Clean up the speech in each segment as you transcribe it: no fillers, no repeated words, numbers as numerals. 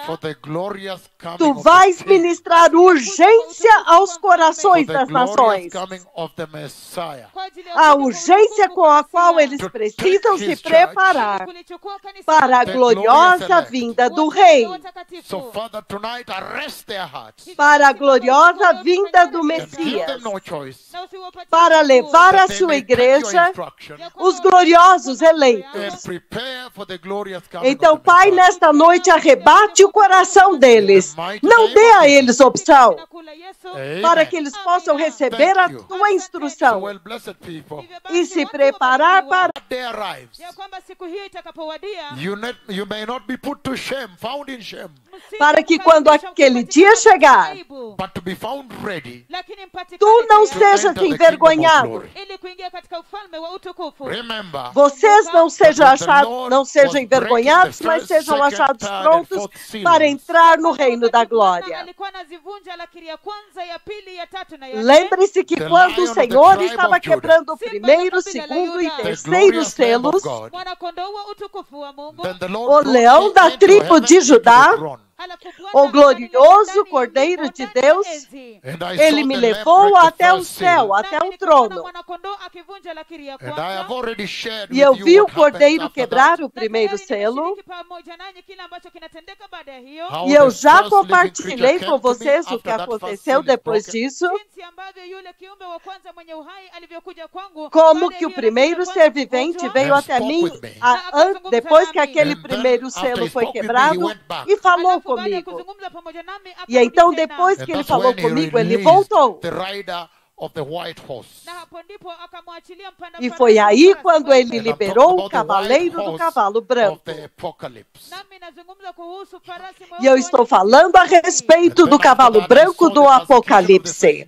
for the glorious Tu coming of vais the King, ministrar urgência aos for corações the das glorious nações. coming of the Messiah, A urgência com a qual eles precisam se preparar para a gloriosa vinda do Rei, So, Father, tonight arrest their hearts para a gloriosa vinda do and give Messias, them no choice para levar a that they sua may take your igreja, instruction os gloriosos and eleitos. prepare for the glorious coming Então, of the Pai, Messiah. nesta noite arrebate o coração deles. Não dê a eles opção, para Amen. que eles possam receber a tua So, instrução well, blessed people, e se preparar para that day arrives, you may not be put to shame, found in shame, que quando aquele dia chegar, but to be found ready tu não to sejas enter the kingdom of envergonhado. glory. Remember, Vocês não sejam that the achados, Lord não sejam was envergonhados, breaking the mas first, sejam second, achados third, and prontos fourth seals. para entrar no reino da glória. Lembre-se que The quando Lion o of the Senhor tribe estava of Judah, quebrando o primeiro, segundo e the terceiro glorious Lamb of selos, God, then the o Lord leão brought da me into tribo heaven de into the Judá, throne. o glorioso Cordeiro de Deus, And I ele saw me the Lamb levou break the até o first céu, seal. até o trono. And I have already shared E eu with you vi o what happens Cordeiro after quebrar that. o primeiro selo. How E eu the já first living compartilhei creature com came to me vocês o after que that first aconteceu seal is depois broken. disso, como que o primeiro ser vivente veio And até spoke mim with me. depois que aquele And then, primeiro after selo he foi spoke with me, he quebrado went back. e falou comigo. E então, depois And que ele that's falou when he comigo, ele released voltou. the rider of the white horse. E foi aí quando ele And I'm liberou talking o about the white cavaleiro do horse cavalo of branco. the apocalypse. E eu estou falando a respeito do cavalo branco do Apocalipse.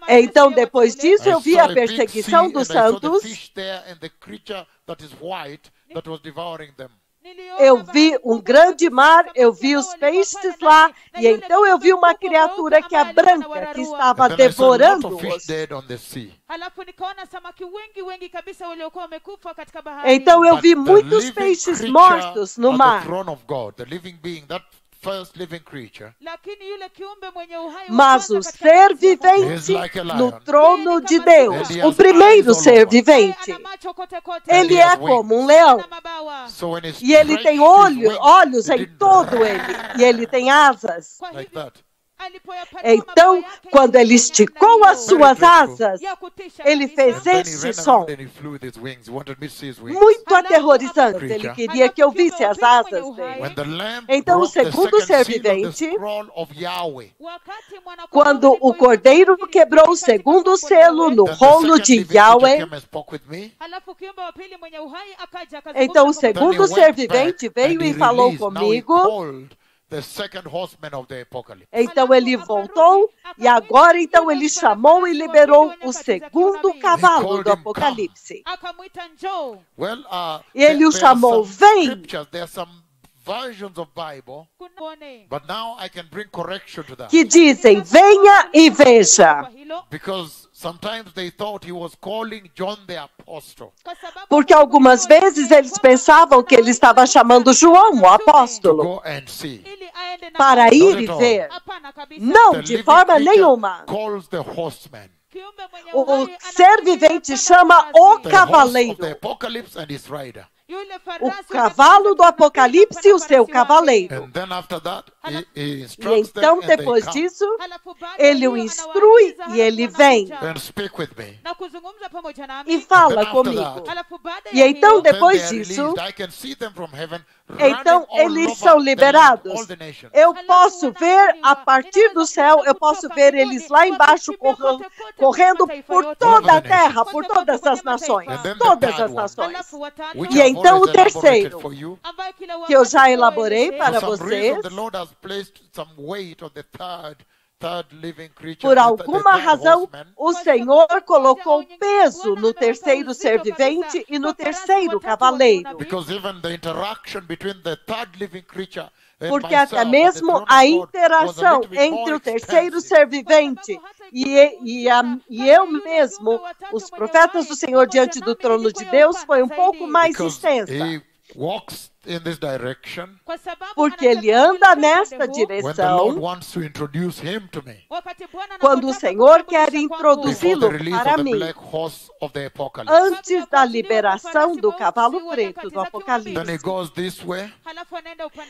Então, depois disso, eu vi a perseguição dos santos. Eu vi um grande mar, eu vi os peixes lá, e então eu vi uma criatura que é branca, que estava devorando-os. Então eu vi muitos peixes mortos no mar. Mas o ser vivente no trono de Deus, o primeiro ser vivente, ele é como um leão. E ele tem olhos em todo ele, e ele tem asas. Então, quando ele esticou as suas asas, ele fez este som, muito aterrorizante. Ele queria que eu visse as asas dele. Então, o segundo ser vivente, quando o Cordeiro quebrou o segundo selo no rolo de Yahweh, então o segundo ser vivente veio e falou comigo. Então ele voltou e agora então ele chamou e liberou o segundo cavalo do Apocalipse. E ele o chamou, vem. Que dizem, venha e veja. Porque algumas vezes eles pensavam que ele estava chamando João, o apóstolo, para ir e ver. Não, de forma nenhuma. O ser vivente chama o cavaleiro. O cavalo do Apocalipse e o seu cavaleiro. E então, depois disso, ele o instrui e ele vem e fala comigo. E então, depois disso, então eles são liberados. Eu posso ver a partir do céu, eu posso ver eles lá embaixo correndo por toda a terra, por todas as nações. Todas as nações. E então o terceiro, que eu já elaborei para vocês, por alguma razão, o Senhor colocou peso no terceiro ser vivente e no terceiro cavaleiro. Porque até mesmo a interação entre o terceiro ser vivente e eu mesmo, os profetas do Senhor diante do trono de Deus, foi um pouco mais extensa. in this direction. Porque ele anda nesta When the Lord direção. wants to introduce him to me. Quando o Senhor quer Before introduzi-lo the release para of the mim, black horse of the apocalypse. antes da liberação do cavalo preto do Then he Apocalipse. goes this way.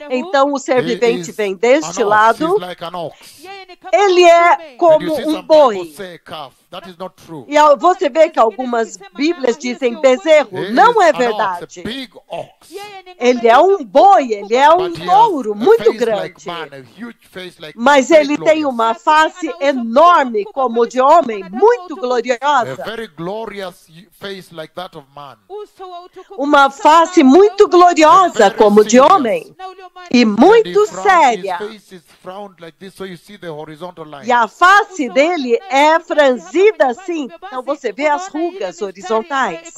Então o ser He vivente is vem deste an ox. lado. He's like an ox. Ele é And como you see um some boi. Bibles say calf. That is not true. E você vê que algumas Bíblias dizem bezerro. He Não is é an ox, verdade. a big ox. Ele é um boi, ele é um But he has touro a muito face grande. like man, a huge face like Mas very ele tem glorious. uma face enorme como de homem, muito A gloriosa. very glorious face like that of man. Uma face muito gloriosa como de homem e And muito he frowns, séria. his face is frowned like this, so you see the horizontal line. E a face dele é franzida assim. Então você vê as rugas horizontais.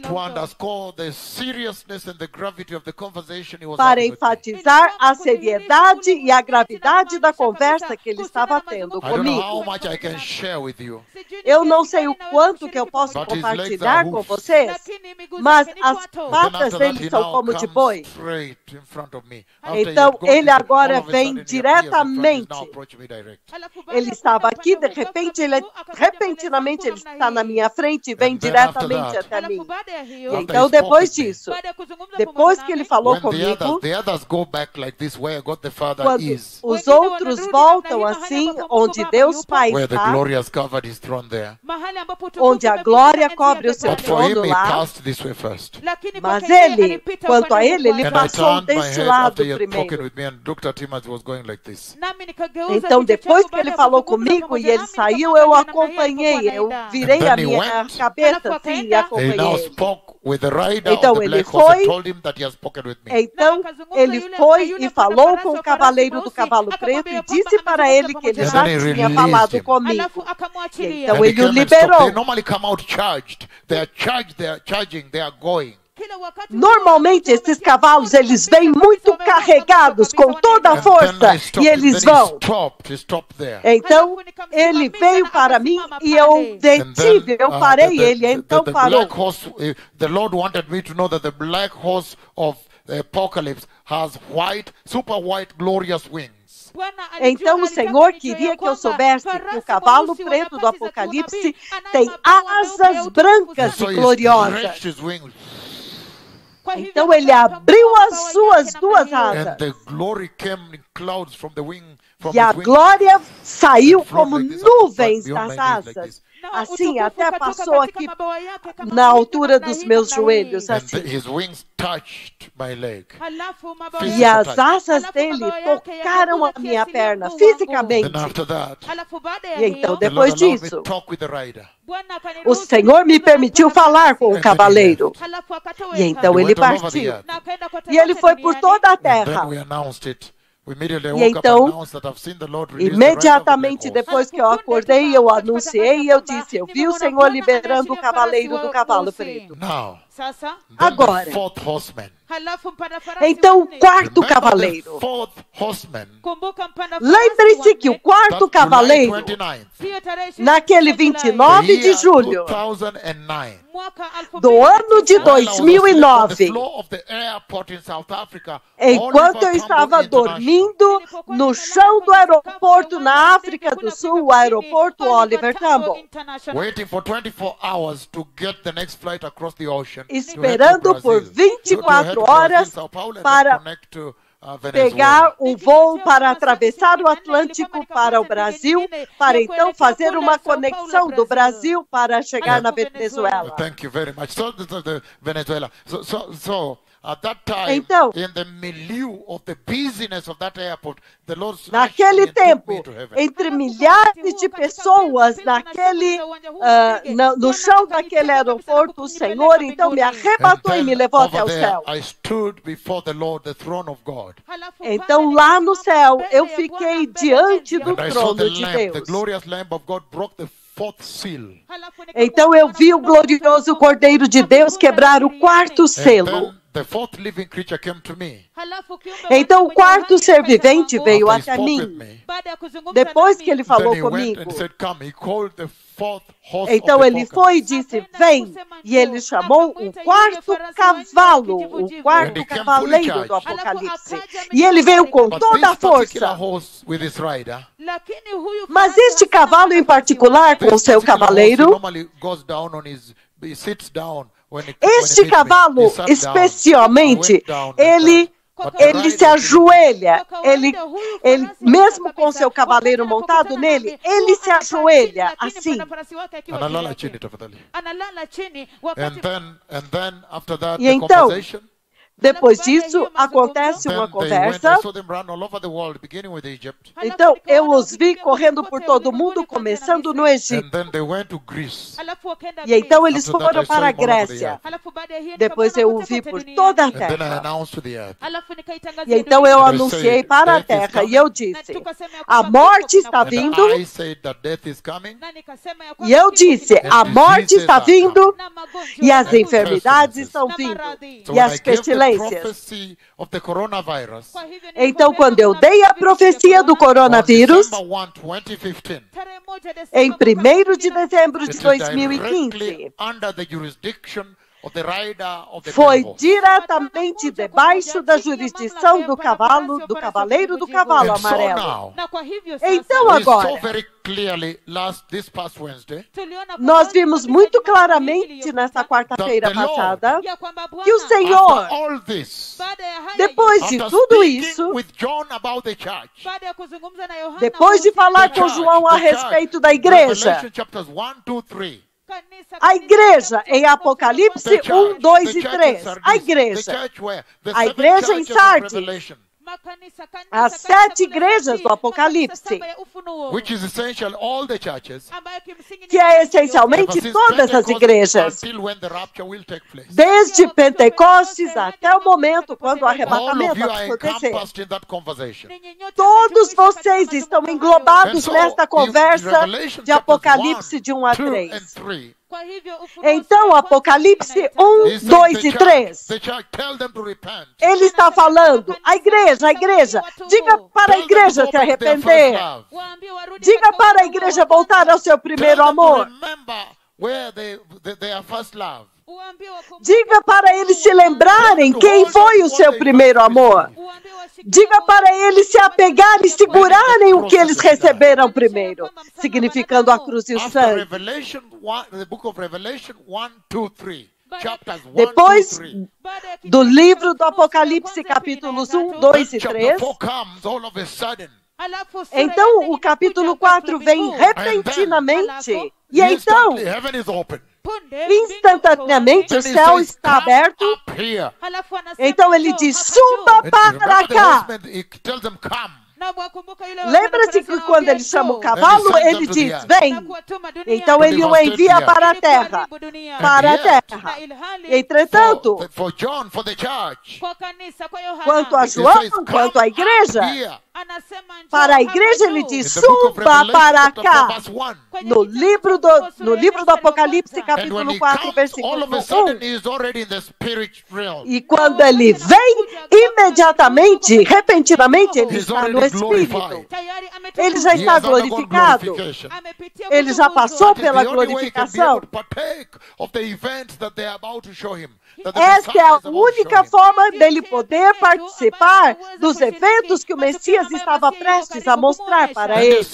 To underscore the seriousness and the gravity of the conversation he was Para having with me. enfatizar a seriedade e a gravidade da conversa que ele estava tendo I don't know how comigo. much I can share with you. Eu não sei o quanto que eu posso But his legs compartilhar are com hoofs. vocês, mas as But then patas after that, dele he são now como de comes boi. straight in front of me. After he Então, had gone ele this way, agora all of a vem sudden he appears in front, he's diretamente. now approaching me direct. Ele estava aqui, de repente, repentinamente ele está na minha frente e vem And then diretamente after até mim. After Então, he spoke depois with me, disso, depois que ele falou when comigo, the others go back like this, where God the Father quando is, os outros voltam assim, onde Deus Pai where the está, glory has covered his throne there. onde a glória cobre o seu But for him, trono he lá, passed this way first. mas ele, quanto a ele And I passou turned my deste head lado after he had spoken primeiro. with me, and looked at him as he was going like this. Então, depois que ele falou comigo e ele saiu, eu acompanhei, eu virei And a then he minha went. cabeça assim e He now acompanhei ele. spoke with the rider Então, of the ele black horse and foi- told him that he has spoken with me. Então, ele foi e falou com o cavaleiro do cavalo preto e disse para ele que ele And já then he tinha released falado him. comigo. Então, And he ele o came and stopped. liberou. They normally come out charged. They are charged, they are charging, they are going. Normalmente, esses cavalos, eles vêm muito carregados, com toda a And then força, I stopped e him. eles Then vão. he stopped there. Então, ele veio para mim e eu And then, detive, eu parei ele, então the parou. black horse, the Lord wanted me to know that the black horse of the apocalypse has white, super white, glorious wings. Então o Senhor queria que eu soubesse que o cavalo preto do Apocalipse tem asas brancas So e he gloriosas. stretched his wings, Então ele abriu as suas duas and asas. the glory came in clouds from the wing, from E a his wings. glória saiu And flowed como like this, nuvens beyond my das knees like asas. this. Assim, até passou aqui na altura dos meus joelhos, And assim. his wings touched my leg. E as asas dele tocaram a minha perna fisicamente. Then after that, E então, the depois Lord allowed me disso, to talk with the rider. o Senhor me permitiu falar com o cavaleiro. E então He ele went all over the partiu. earth. E ele foi por toda a And then terra. we announced it. We immediately E woke up and então, announced that I've seen the Lord release the rider of the imediatamente black horse. depois que eu acordei, eu anunciei e eu disse, eu vi o Senhor liberando o cavaleiro do cavalo preto. Now, then Agora. the fourth horseman. Então, o quarto Remember cavaleiro. the fourth horseman. Lembre-se que o quarto That cavaleiro, July 29th, naquele the 29 de year julho 2009. do ano de While I was asleep on the 2009, floor of the airport in South Africa, enquanto Oliver eu estava Tambo International, dormindo no chão do aeroporto na África do Sul, o aeroporto Oliver Tambo, waiting for 24 hours to get the next flight across the ocean, esperando por 24 horas para pegar o voo para atravessar o Atlântico para o Brasil, para então fazer uma conexão do Brasil para chegar na Venezuela. Thank you very much. So, the Venezuela. So, at that time, Então, in the milieu of the busyness of that airport, the Lord snatched me naquele and took tempo, me to heaven. entre milhares de pessoas no chão daquele aeroporto, o Senhor então me arrebatou e me levou até o over there, céu. I stood before the Lord, the throne of God. Então lá no céu eu fiquei diante do And I saw the trono de lamb, the Deus. glorious lamb of God broke the fourth seal. Então eu vi o glorioso Cordeiro de Deus quebrar o quarto And selo. then the fourth living creature came to me. Então o quarto ser vivente veio até mim. Depois que ele falou comigo, então ele foi e disse, vem. E ele chamou o quarto cavalo, o quarto cavaleiro do Apocalipse. E ele veio com toda a força. Mas este cavalo em particular, com seu cavaleiro, este cavalo, especialmente, ele se ajoelha, ele mesmo com seu cavaleiro montado nele, ele se ajoelha assim. E então, depois disso, acontece uma conversa. Então, eu os vi correndo por todo o mundo, começando no Egito. E então eles foram para a Grécia. Depois eu o vi por toda a terra. E então eu anunciei para a terra. E eu disse, a morte está vindo. E eu disse, a morte está vindo. E as enfermidades estão vindo. E as pestilências. Então, quando eu dei a profecia do coronavírus, em 1º de dezembro de 2015, foi diretamente debaixo da jurisdição do cavaleiro do cavalo amarelo. Então agora, nós vimos muito claramente nessa quarta-feira passada que o Senhor, depois de tudo isso, depois de falar com João a respeito da igreja, a igreja em Apocalipse 1, 2 e 3. A igreja em Sardes. As 7 igrejas do Apocalipse, que é essencialmente todas as igrejas, desde Pentecostes até o momento quando o arrebatamento acontecer. Todos vocês estão englobados nesta conversa de Apocalipse de 1 a 3. Então, Apocalipse 1, 2 e 3. Ele está falando, a igreja, diga para a igreja se arrepender. Diga para a igreja voltar ao seu primeiro amor. Diga para eles se lembrarem quem foi o seu primeiro amor. Diga para eles se apegarem e segurarem o que eles receberam primeiro, significando a cruz e o sangue. Depois do livro do Apocalipse, capítulos 1, 2 e 3, então o capítulo 4 vem repentinamente. E então, instantaneamente o céu está aberto. Então ele diz, suba para cá. Lembra-se que quando ele chama o cavalo, ele diz, vem. Então ele o envia para a terra. Para a terra. Entretanto, quanto a João, quanto à igreja, para a igreja ele diz, suba para cá. No livro do Apocalipse, capítulo 4, versículo 1. E quando ele vem, imediatamente, repentinamente, ele está no Espírito. Ele já está glorificado. Ele já passou pela glorificação. Esta é a única forma dele poder participar dos eventos que o Messias estava prestes a mostrar para ele.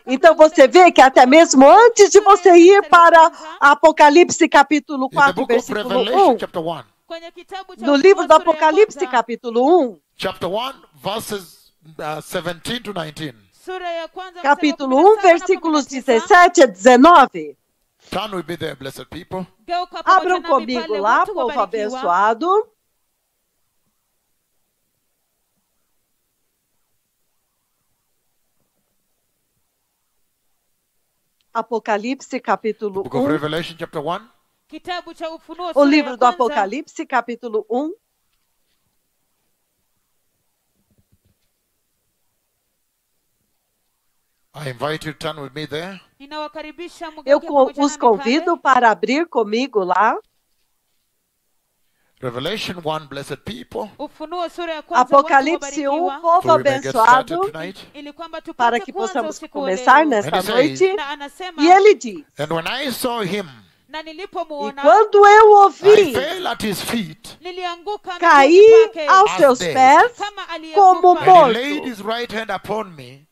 Então você vê que até mesmo antes de você ir para Apocalipse capítulo 4, versículo 1, no livro do Apocalipse capítulo 1, capítulo 1, versículos 17 a 19. Abram comigo lá, povo abençoado. Apocalipse capítulo 1. O livro do Apocalipse capítulo 1. I invite you to turn with me there. Eu os convido para abrir comigo lá. Revelation 1, blessed people. Apocalipse 1, povo abençoado, para que possamos começar nesta noite. E ele diz, And when I saw him, e quando eu ouvi, I fell at his feet, caí aos seus pés como and he morto. laid his right hand upon me,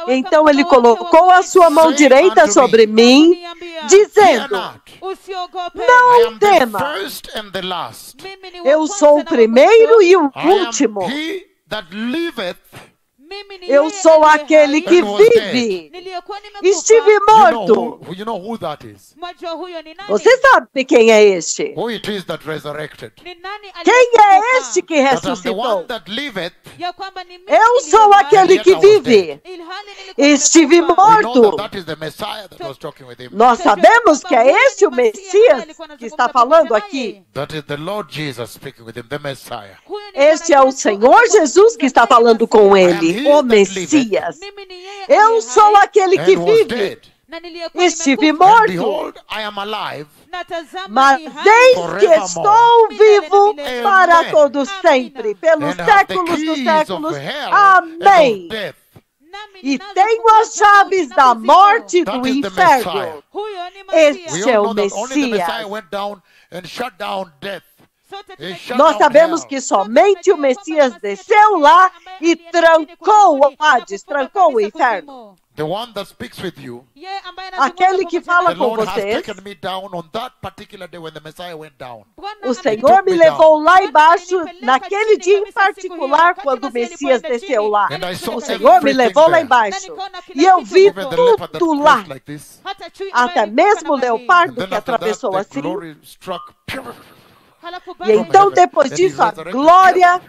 Então ele colocou a sua mão direita sobre mim, fear dizendo, not. I não am the tema, first and the last. eu sou o primeiro e o I am último. he that liveth. Eu sou aquele que vive. Estive morto. You know who that is. Você sabe quem é este? Who it is that resurrected. Quem é este que That I'm the ressuscitou? one that liveth. Eu sou aquele que vive. Estive We know morto. that is the Messiah that was talking with him. Nós sabemos que é este o Messias que está falando aqui. That is the Lord Jesus speaking with him, the Messiah. Este é o Senhor Jesus que está falando com ele, o Messias. Eu sou aquele que And was vive. dead. Estive And morto, behold, I am alive. mas eis que estou vivo para todo sempre, pelos And have the séculos dos keys séculos. of hell and of Amém. death. E tenho as chaves da morte e do That is the inferno. Messiah. We Este é all o know that only the Messiah Messias. went down and shut down death. He shut Nós down sabemos hell. que somente o Messias desceu lá e trancou o Hades, trancou o inferno. The one that speaks with you, Aquele que fala the com Lord has vocês, taken me down on that particular day when the Messiah went down. o Senhor me levou lá embaixo, naquele dia em particular, quando o Messias desceu lá. And I saw O Senhor me everything levou lá there. embaixo. E eu vi Even the leopard that tudo lá. crossed like this. Até mesmo o And leopardo then que after that, atravessou the assim. glory struck. E então, depois disso, a glória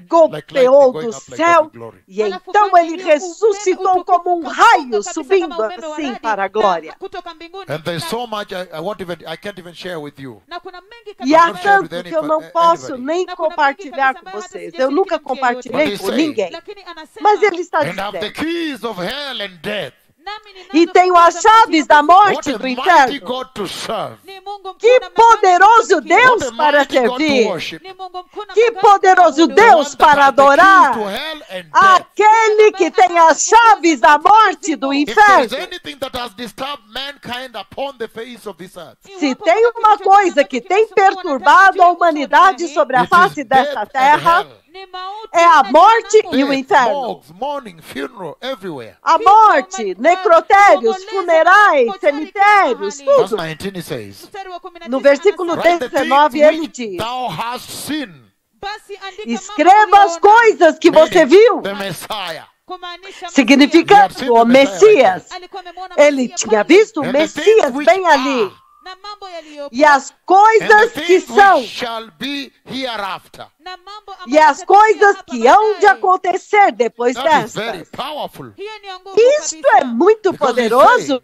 golpeou do céu. E então ele ressuscitou como um raio subindo assim para a glória. And there's so much I can't even share with you. E há tanto que eu não posso nem compartilhar com vocês. Eu nunca compartilhei com ninguém. Mas ele está And have the dizendo. keys of hell and death. E tenho as chaves da What morte e a do mighty inferno. God to serve. Que poderoso What Deus a para mighty God to servir. worship. Que poderoso The Deus one that para has the keys adorar. to hell and death. Aquele que tem as chaves da morte e do If there is inferno. anything that has disturbed mankind upon the face of this earth, Se tem uma coisa que tem perturbado a humanidade sobre a it face is desta death and terra, hell. é a morte e o Death, inferno. morgues, mourning, funeral, everywhere. A morte, necrotérios, funerais, cemitérios, Verse tudo. 19 it says, No versículo write the 19 things ele which diz: thou hast seen. escreva as coisas que você viu, The Messiah. significando o Messias. Ele tinha visto o Messias bem ali. E as And the coisas que things são, which shall be hereafter. e as coisas que hão de acontecer depois That is very destas. powerful. Isto é muito poderoso,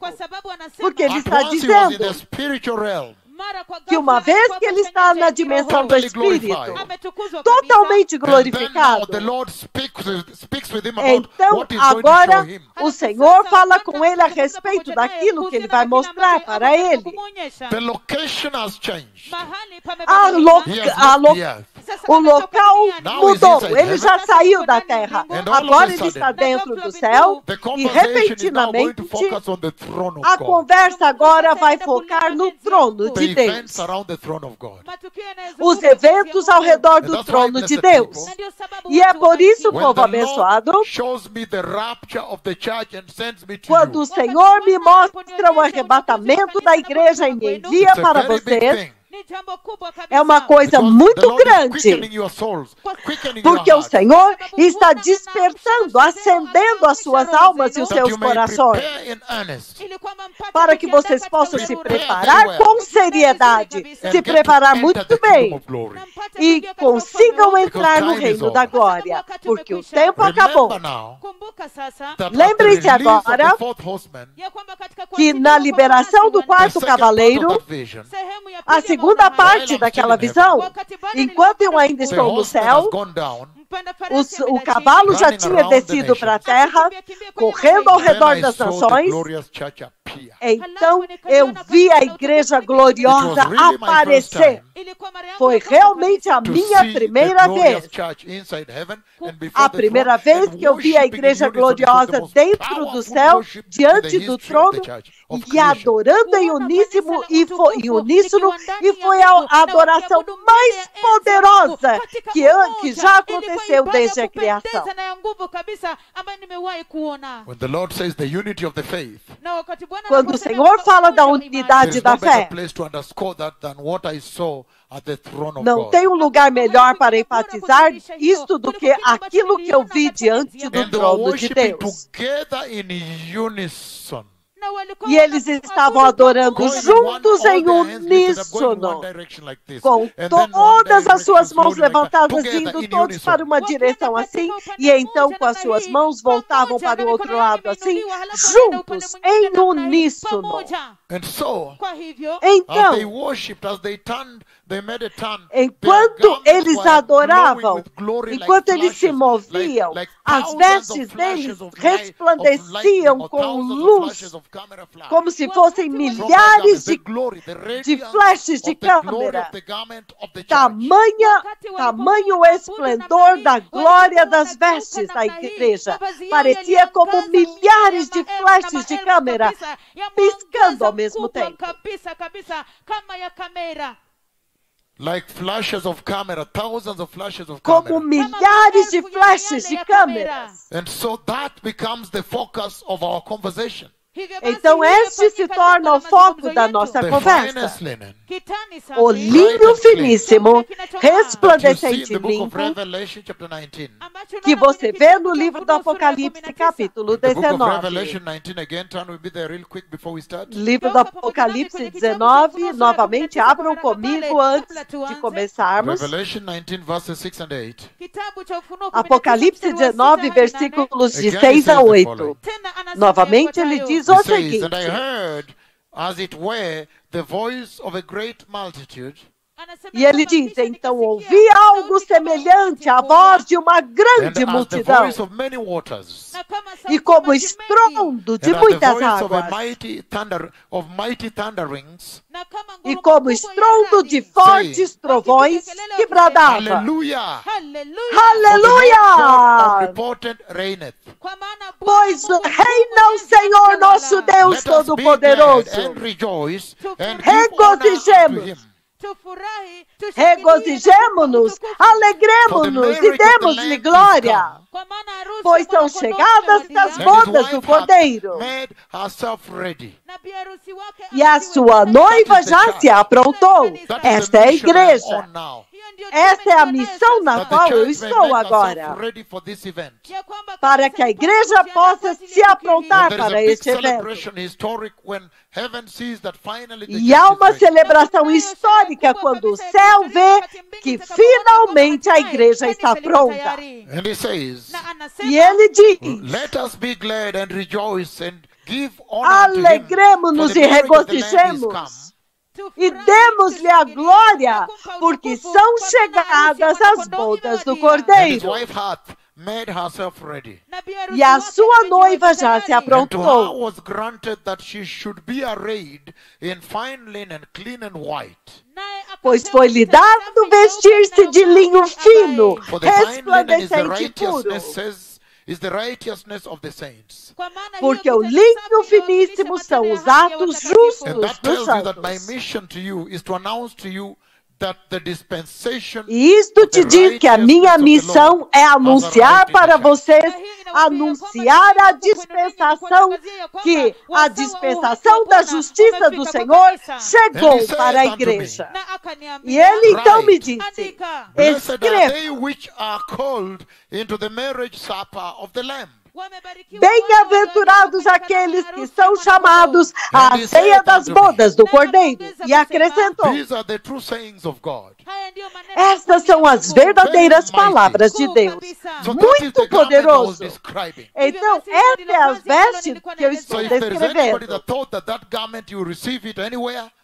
porque ele At está once he was in the dizendo spiritual realm. que uma vez que ele está na dimensão do Espírito, totalmente And then now glorificado, the Lord speaks with him about então what he's going to agora show him. o Senhor fala com ele a respeito daquilo que ele vai mostrar para ele. The location has changed. He has A left lo- the earth. O local Now mudou, he's inside ele já saiu da terra. And all of Agora a ele está sudden, dentro do céu The e conversation is now going repentinamente to focus on the throne of a God. conversa agora vai focar no trono The de Deus. events around the throne of God. Os eventos ao redor do And that's why, trono de blessed Deus. people, E é por isso, When povo the abençoado, Lord shows me the rapture of the church and sends me to quando you, o Senhor me mostra o arrebatamento da igreja e me envia it's a para very big vocês, thing. é uma coisa Because muito the Lord is grande. quickening your souls, quickening Porque your o hearts, Senhor está despertando, acendendo as suas almas e os that seus you may corações, prepare in earnest. para que vocês possam se preparar com seriedade, se preparar muito bem e consigam entrar no reino da glória, porque o tempo acabou. Remember now that at the Lembrem-se release of agora the fourth horseman, que na liberação do the quarto second part of cavaleiro, that vision, a segunda parte daquela visão, enquanto eu ainda the estou no horseman has céu, gone down, O cavalo já tinha descido para a terra, correndo ao redor das nações. Então eu vi a igreja gloriosa aparecer. Foi realmente a minha primeira vez. A primeira vez que eu vi a igreja gloriosa dentro do céu, diante do trono, e adorando em uníssono, e foi a adoração mais poderosa que já aconteceu desde a criação. Quando o Senhor fala da unidade da fé, não tem um lugar melhor para enfatizar isto do que aquilo que eu vi diante do trono de Deus. E eles estavam adorando juntos em uníssono, com todas as suas mãos levantadas, indo todos para uma direção assim, e então com as suas mãos voltavam para o outro lado assim, juntos, em uníssono. Então, enquanto eles adoravam, enquanto eles se moviam, as vestes deles resplandeciam com luz, como se fossem milhares de flashes de câmera. Tamanho esplendor da glória das vestes da igreja. Parecia como milhares de flashes de câmera piscando ao mesmo tempo. Like flashes of camera, thousands of flashes of como camera. Milhares de flashes de câmeras. And so that becomes the focus of our conversation. Então este se torna o foco da nossa conversa. O linho finíssimo, resplandecente e limpo, que você vê no livro do Apocalipse, capítulo 19. Livro do Apocalipse 19, novamente, abram comigo antes de começarmos. Apocalipse 19, versículos de 6 a 8. Novamente ele diz o seguinte: And I heard, as it were, the voice of a great multitude. E ele diz, então ouvi algo semelhante à voz de uma grande multidão, e como estrondo de muitas águas, e como estrondo de fortes trovões, que bradava: Aleluia! Aleluia! Pois reina o Senhor nosso Deus Todo-Poderoso. Regozijemos. Regozijemo-nos, alegremo-nos e demos-lhe glória, pois são chegadas as bodas do Cordeiro, e a sua noiva já se aprontou. Esta é a igreja. Esta é a missão na qual eu estou agora, para que a igreja possa se aprontar para este evento. E há uma celebração histórica quando o céu vê que finalmente a igreja está pronta. E ele diz: alegremo-nos e regozijemos e demos-lhe a glória, porque são chegadas as bodas do Cordeiro, e a sua noiva já se aprontou. Pois foi-lhe dado vestir-se de linho fino, resplandecente e puro, porque o linho finíssimo são os atos justos dos santos. E isto te diz que a minha missão é anunciar para vocês, anunciar a dispensação, que a dispensação da justiça do Senhor chegou para a igreja. E ele então me disse: escreva: bem-aventurados aqueles que são chamados à ceia das bodas do Cordeiro. E acrescentou: estas são as verdadeiras palavras de Deus. Muito poderoso. Então, esta é a veste que eu estou descrevendo.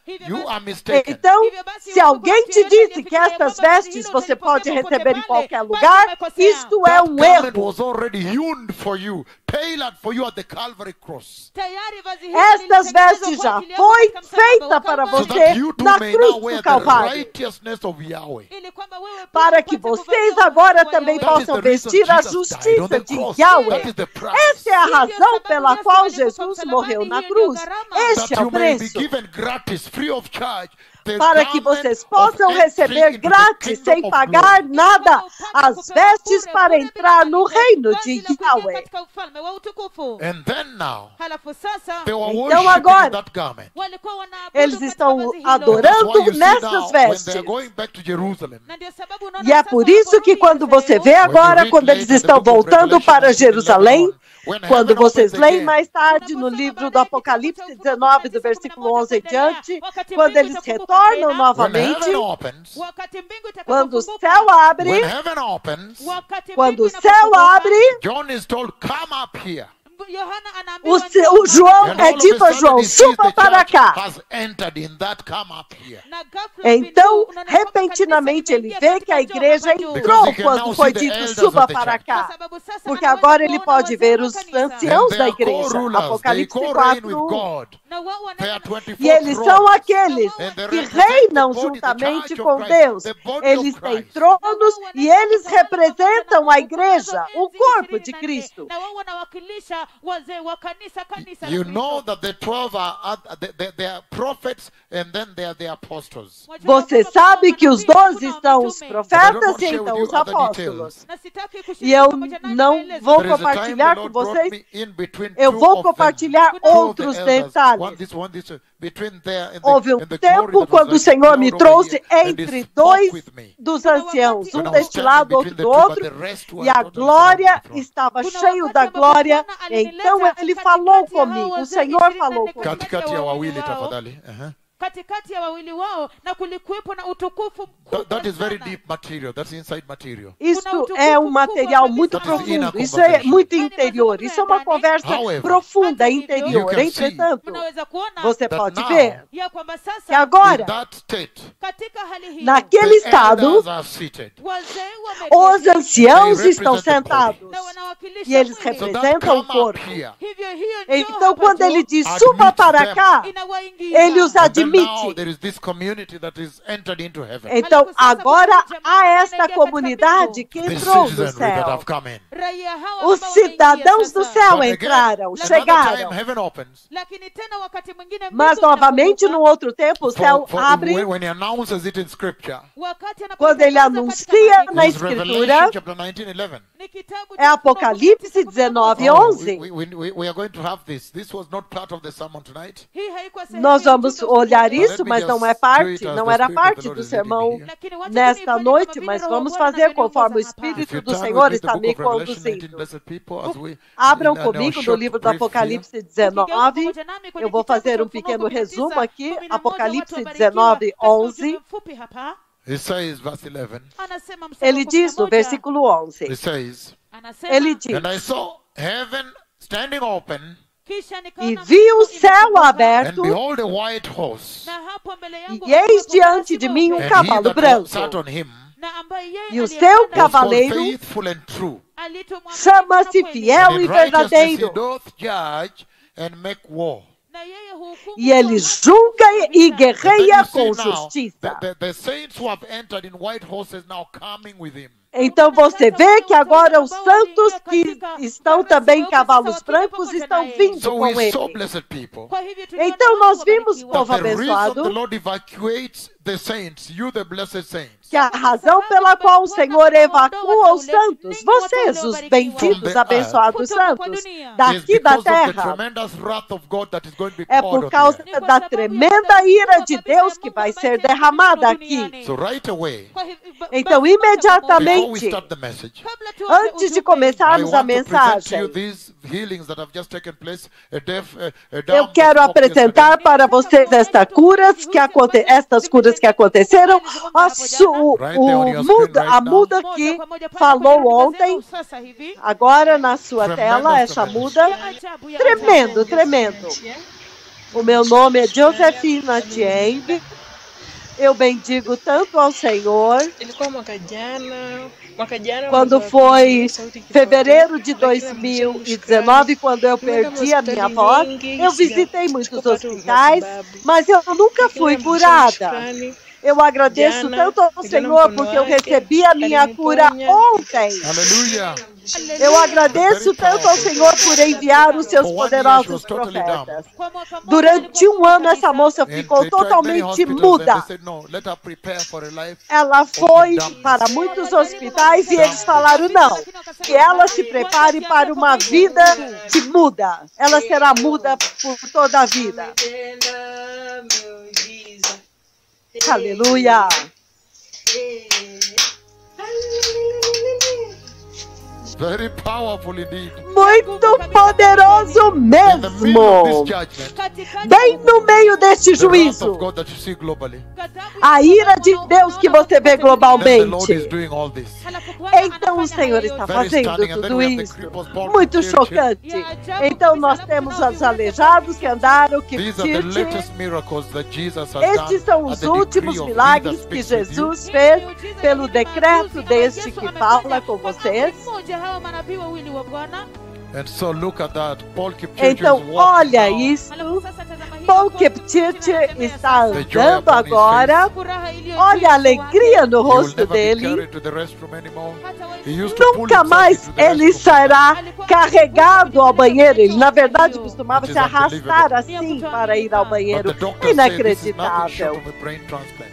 You are mistaken. Então, se alguém te disse que estas vestes você pode receber em qualquer lugar, isto é um erro. Was already hewn for you, tailored for you at the Calvary cross. Estas vestes já foi feita para você na cruz do Calvário, para que vocês agora também possam vestir a justiça de Yahweh. Essa é a razão pela qual Jesus morreu na cruz. Este é o preço. Para que vocês possam receber grátis, sem pagar nada, as vestes para entrar no reino de Yahweh. Então agora, eles estão adorando nessas vestes. E é por isso que quando você vê agora, quando eles estão voltando para Jerusalém, quando vocês leem mais tarde no livro do Apocalipse 19, do versículo 11 em diante, quando eles retornam novamente, quando o céu abre, John is told, come up here. O João é dito a João, suba para cá. Então, repentinamente, ele vê que a igreja entrou quando foi dito, suba para cá. Porque agora ele pode ver os anciãos da igreja. Apocalipse 4. E eles são aqueles que reinam juntamente com Deus. Eles têm tronos e eles representam a igreja, o corpo de Cristo. You know that the 12 they are prophets and then they are the apostles. Você sabe que os 12 são os profetas e então os apóstolos. E eu não vou compartilhar com vocês. Eu vou compartilhar outros detalhes. Houve um tempo quando o Senhor me trouxe entre dois dos anciãos, um deste lado, outro do outro, e a glória estava cheio da glória. Então ele falou comigo, o Senhor falou comigo. Katikati ya wawili wao na kulikuwepo na utukufu mkubwa. That is very deep material. That's inside material. Isso é um material muito profundo. Isso é muito interior. Isso é uma conversa profunda, interior. Entretanto, você pode ver que agora, naquele estado, os anciãos estão sentados e eles representam o corpo. Então, quando ele diz suba para cá, ele os admite. Então, agora há esta comunidade que entrou do céu. Os cidadãos do céu entraram, chegaram. Mas, novamente, no outro tempo, o céu abre. Quando ele anuncia na Escritura, é Apocalipse 19, 11. Nós vamos olhar isso, mas não era parte do sermão nesta noite, mas vamos fazer conforme o Espírito do Senhor está me conduzindo. Abram comigo no livro do Apocalipse 19, eu vou fazer um pequeno resumo aqui, Apocalipse 19, 11. Ele diz no versículo 11, ele diz, e vi o céu aberto, e eis diante de mim um cavalo branco, e o seu cavaleiro chama-se Fiel e Verdadeiro, e ele julga e guerreia com justiça. Então você vê que agora os santos que estão também em cavalos brancos estão vindo com ele. Então nós vimos, povo abençoado, que a razão pela qual o Senhor evacua os santos, vocês, os benditos, abençoados santos, daqui da terra, é por causa da tremenda ira de Deus que vai ser derramada aqui. Então, imediatamente, antes de começarmos a mensagem, eu quero apresentar para vocês estas curas que aconteceram. A muda que falou ontem, agora na sua tela, essa muda, tremendo. O meu nome é Josefina Tieng. Eu bendigo tanto ao Senhor. Quando foi fevereiro de 2019, quando eu perdi a minha voz, eu visitei muitos hospitais, mas eu nunca fui curada. Eu agradeço tanto ao Senhor porque eu recebi a minha cura ontem. Aleluia. Eu agradeço tanto ao Senhor por enviar os seus poderosos profetas. Durante um ano, essa moça ficou totalmente muda. Ela foi para muitos hospitais e eles falaram não, que ela se prepare para uma vida de muda. Ela será muda por toda a vida. Aleluia! Very powerful indeed. Muito poderoso mesmo. Bem no meio deste juízo. A ira de Deus que você vê globalmente. Então o Senhor está fazendo tudo isso. Muito chocante. Então nós temos os aleijados que andaram, que estes são os últimos milagres que Jesus fez pelo decreto deste que fala com vocês. Então, olha isso. Paul Kipchirch está andando agora. Olha a alegria no rosto dele. Nunca mais ele será carregado ao banheiro. Ele, na verdade, costumava se arrastar assim para ir ao banheiro. Inacreditável.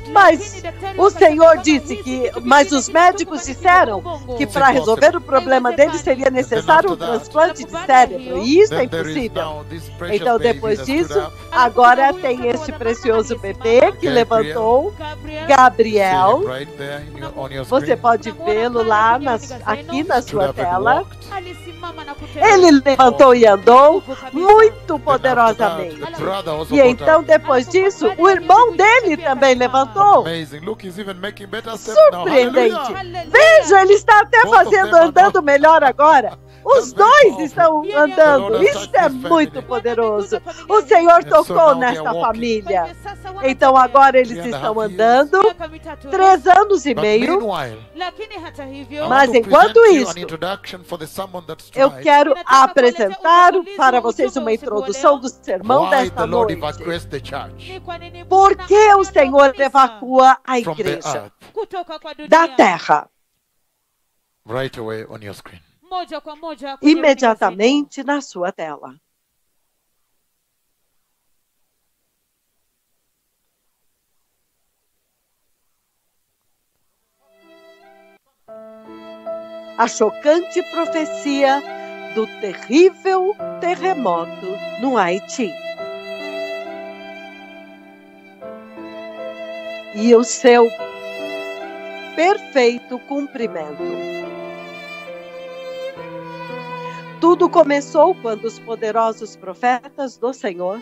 Mas o Senhor disse que... Mas os médicos disseram que para resolver o problema dele seria necessário um transplante de cérebro. E isso é impossível. Então, depois disso, agora tem este precioso bebê que levantou, Gabriel. Você pode vê-lo lá aqui na sua tela. Ele levantou e andou muito poderosamente. E então, depois disso, o irmão dele também levantou. Surpreendente. Veja, ele está até andando melhor agora. Os dois estão andando. Isso é muito poderoso. O Senhor tocou nesta família. Então agora eles estão andando 3 anos e meio. Mas enquanto isso, eu quero apresentar para vocês uma introdução do sermão desta noite. Por que o Senhor evacua a igreja da terra? Right away on your screen. Imediatamente na sua tela. A chocante profecia do terrível terremoto no Haiti. E o seu perfeito cumprimento. Tudo começou quando os poderosos profetas do Senhor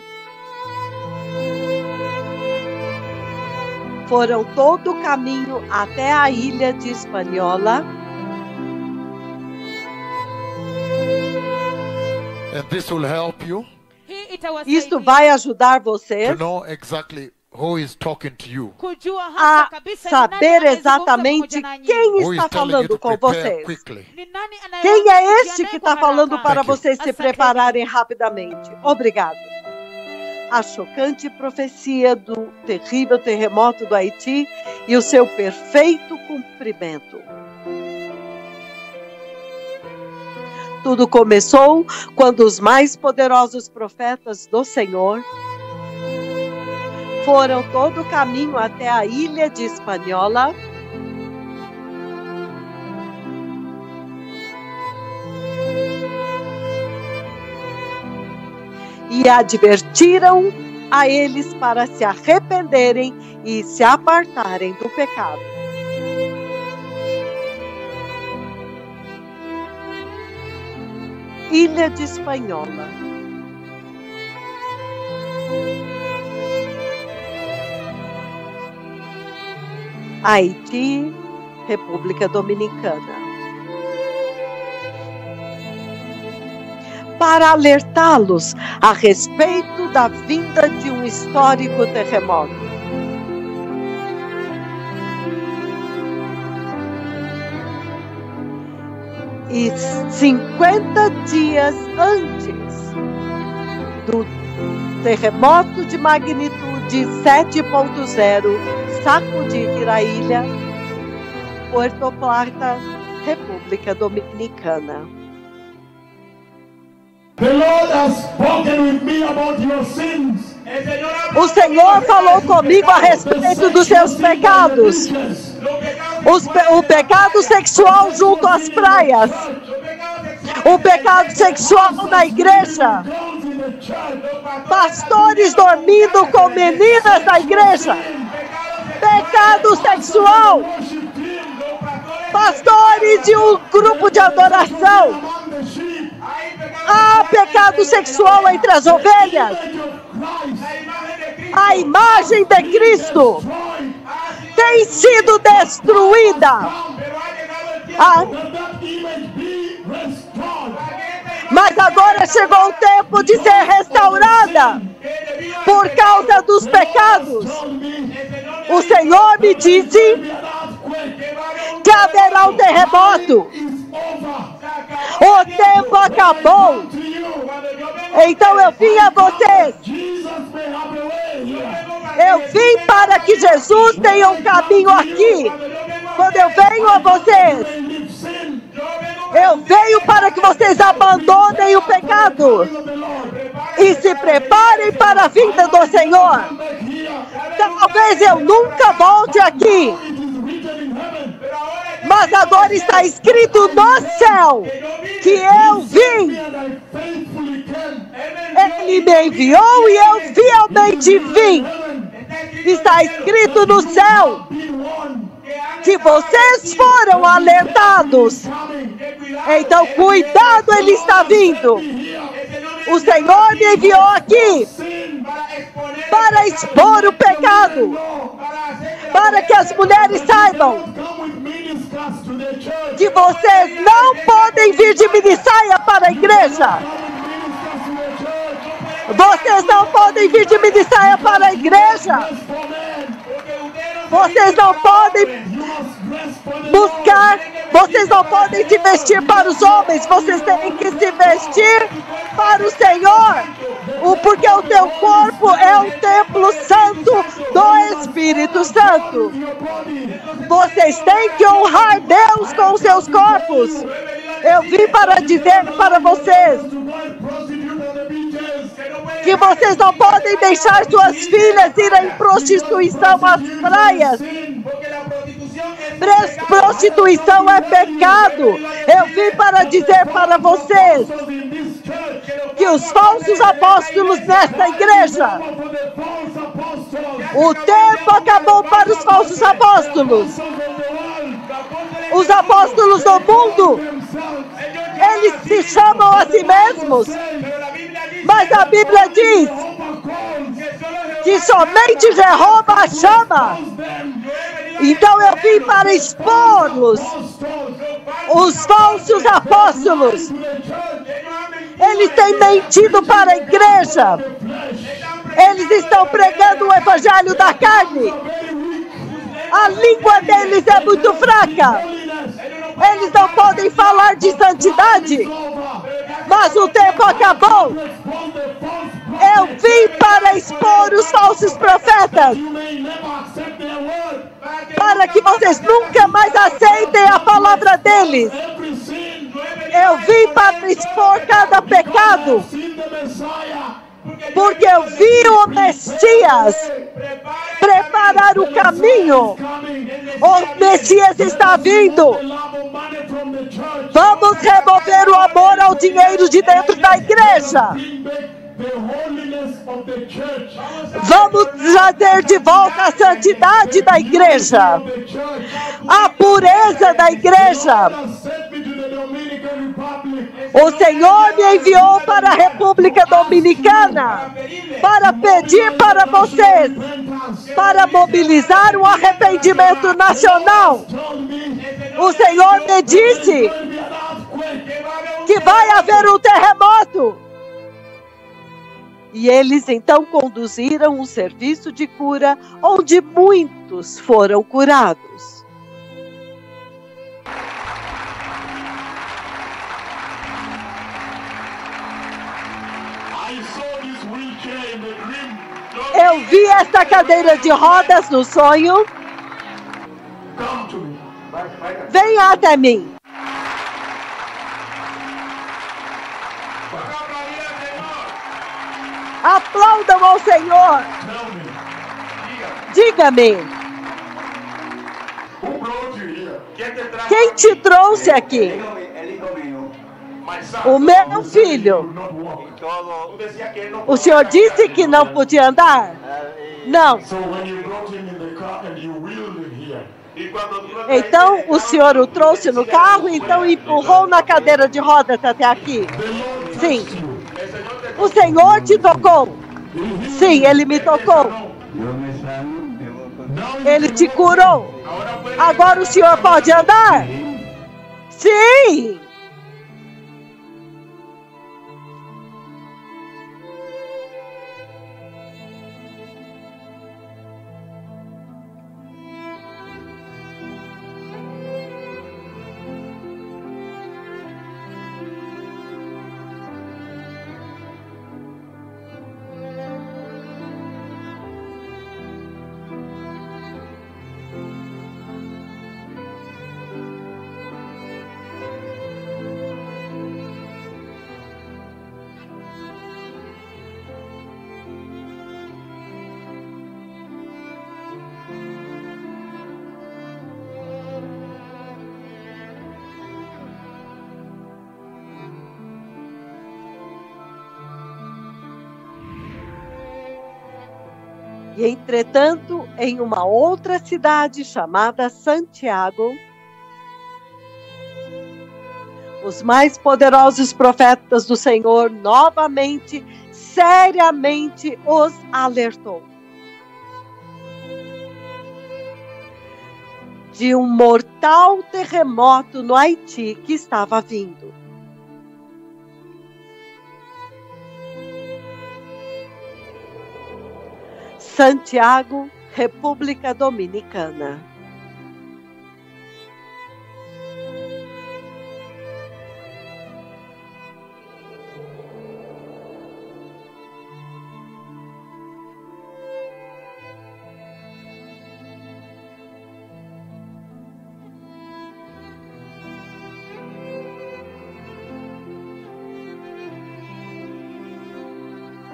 foram todo o caminho até a ilha de Hispaniola. And this will help you Isto vai ajudar vocês to know exactly who is talking to you. a saber exatamente quem está falando com vocês. Quem é este que está falando para vocês se prepararem rapidamente? Obrigado. A chocante profecia do terrível terremoto do Haiti e o seu perfeito cumprimento. Tudo começou quando os mais poderosos profetas do Senhor foram todo o caminho até a ilha de Hispaniola. E advertiram a eles para se arrependerem e se apartarem do pecado. Ilha de Hispaniola. Haiti, República Dominicana. para alertá-los a respeito da vinda de um histórico terremoto. E 50 dias antes do terremoto de magnitude 7.0 sacudir a ilha, Puerto Plata, República Dominicana. O Senhor falou comigo a respeito dos seus pecados. O pecado sexual junto às praias. O pecado sexual na igreja. Pastores dormindo com meninas na igreja. Pecado sexual. Pastores de um grupo de adoração. Há pecado sexual entre as ovelhas. A imagem de Cristo tem sido destruída. Mas agora chegou o tempo de ser restaurada por causa dos pecados. O Senhor me disse que haverá um terremoto. O tempo acabou. Então eu vim a vocês. Eu vim para que Jesus tenha um caminho aqui. Quando eu venho a vocês, eu venho para que vocês abandonem o pecado e se preparem para a vinda do Senhor. Talvez eu nunca volte aqui, mas agora está escrito no céu que eu vim. Ele me enviou e eu fielmente vim. Está escrito no céu que vocês foram alertados. Então cuidado, ele está vindo. O Senhor me enviou aqui para expor o pecado, para que as mulheres saibam que vocês não podem vir de minissaia para a igreja. Vocês não podem vir de minissaia para a igreja. Vocês não podem buscar, vocês não podem se vestir para os homens, vocês têm que se vestir para o Senhor, porque o teu corpo é o templo santo do Espírito Santo. Vocês têm que honrar Deus com os seus corpos. Eu vim para dizer para vocês que vocês não podem deixar suas filhas irem em prostituição às praias. Prostituição é pecado. Eu vim para dizer para vocês que os falsos apóstolos nesta igreja, o tempo acabou para os falsos apóstolos. Os apóstolos do mundo, eles se chamam a si mesmos, mas a Bíblia diz que somente Jeová chama. Então eu vim para expor-los, os falsos apóstolos. Eles têm mentido para a igreja. Eles estão pregando o evangelho da carne. A língua deles é muito fraca. Eles não podem falar de santidade. Mas o tempo acabou. Eu vim para expor os falsos profetas, para que vocês nunca mais aceitem a palavra deles. Eu vim para expor cada pecado, porque eu vi o Messias preparar o caminho. O Messias está vindo. Vamos remover o amor ao dinheiro de dentro da igreja. Vamos trazer de volta a santidade da igreja, a pureza da igreja. O Senhor me enviou para a República Dominicana para pedir para vocês, para mobilizar um arrependimento nacional. O Senhor me disse que vai haver um terremoto. E eles então conduziram um serviço de cura, onde muitos foram curados. Eu vi esta cadeira de rodas no sonho. Venha até mim. Aplaudam ao Senhor. Diga-me. Quem te trouxe aqui? O meu filho. O senhor disse que não podia andar? Não. Então o senhor o trouxe no carro, então empurrou na cadeira de rodas até aqui? Sim. O Senhor te tocou? Sim, Ele me tocou. Ele te curou. Agora o senhor pode andar? Sim. E, entretanto, em uma outra cidade chamada Santiago, os mais poderosos profetas do Senhor novamente, seriamente os alertou de um mortal terremoto no Haiti que estava vindo. Santiago, República Dominicana.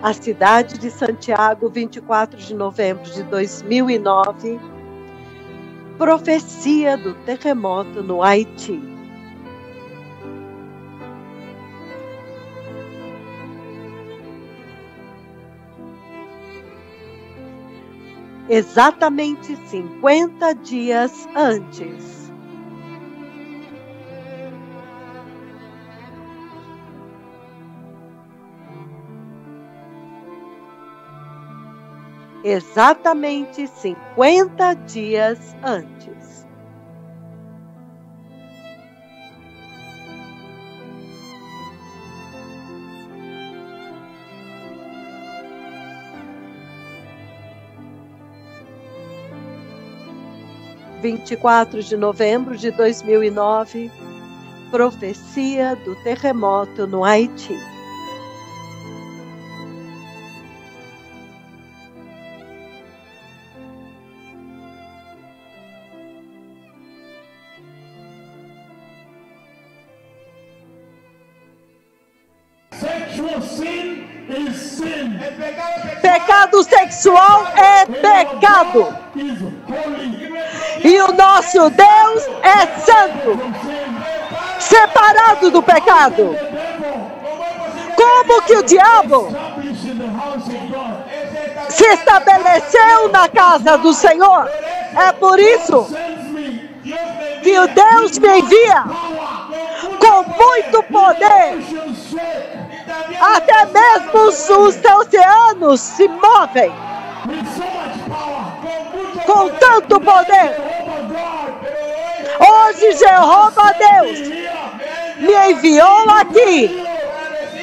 A cidade de Santiago, 24 de novembro de 2009, profecia do terremoto no Haiti. Exatamente 50 dias antes. Exatamente 50 dias antes. (24 de novembro de 2009), profecia do terremoto no Haiti. Pecado sexual é pecado. E o nosso Deus é santo, separado do pecado. Como que o diabo se estabeleceu na casa do Senhor? É por isso que o Deus me envia com muito poder. Até mesmo os oceanos se movem com tanto poder. Hoje Jeová Deus me enviou aqui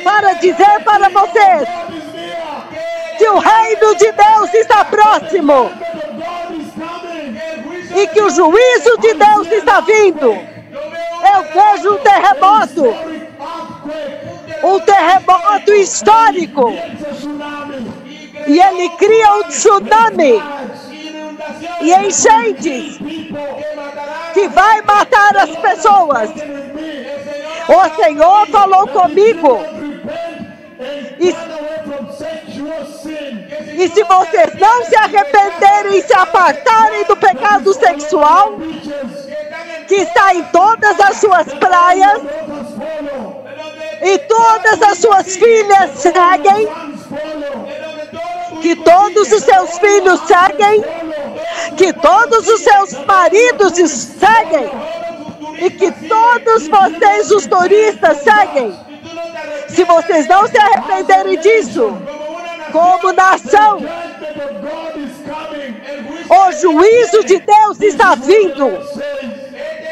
para dizer para vocês que o reino de Deus está próximo e que o juízo de Deus está vindo. Eu vejo um terremoto histórico, e ele cria um tsunami e enchentes que vai matar as pessoas. O Senhor falou comigo, e se vocês não se arrependerem e se apartarem do pecado sexual, que está em todas as suas praias, e todas as suas filhas seguem, que todos os seus filhos seguem, que todos os seus maridos seguem, e que todos vocês, os turistas, seguem. Se vocês não se arrependerem disso, como nação, o juízo de Deus está vindo.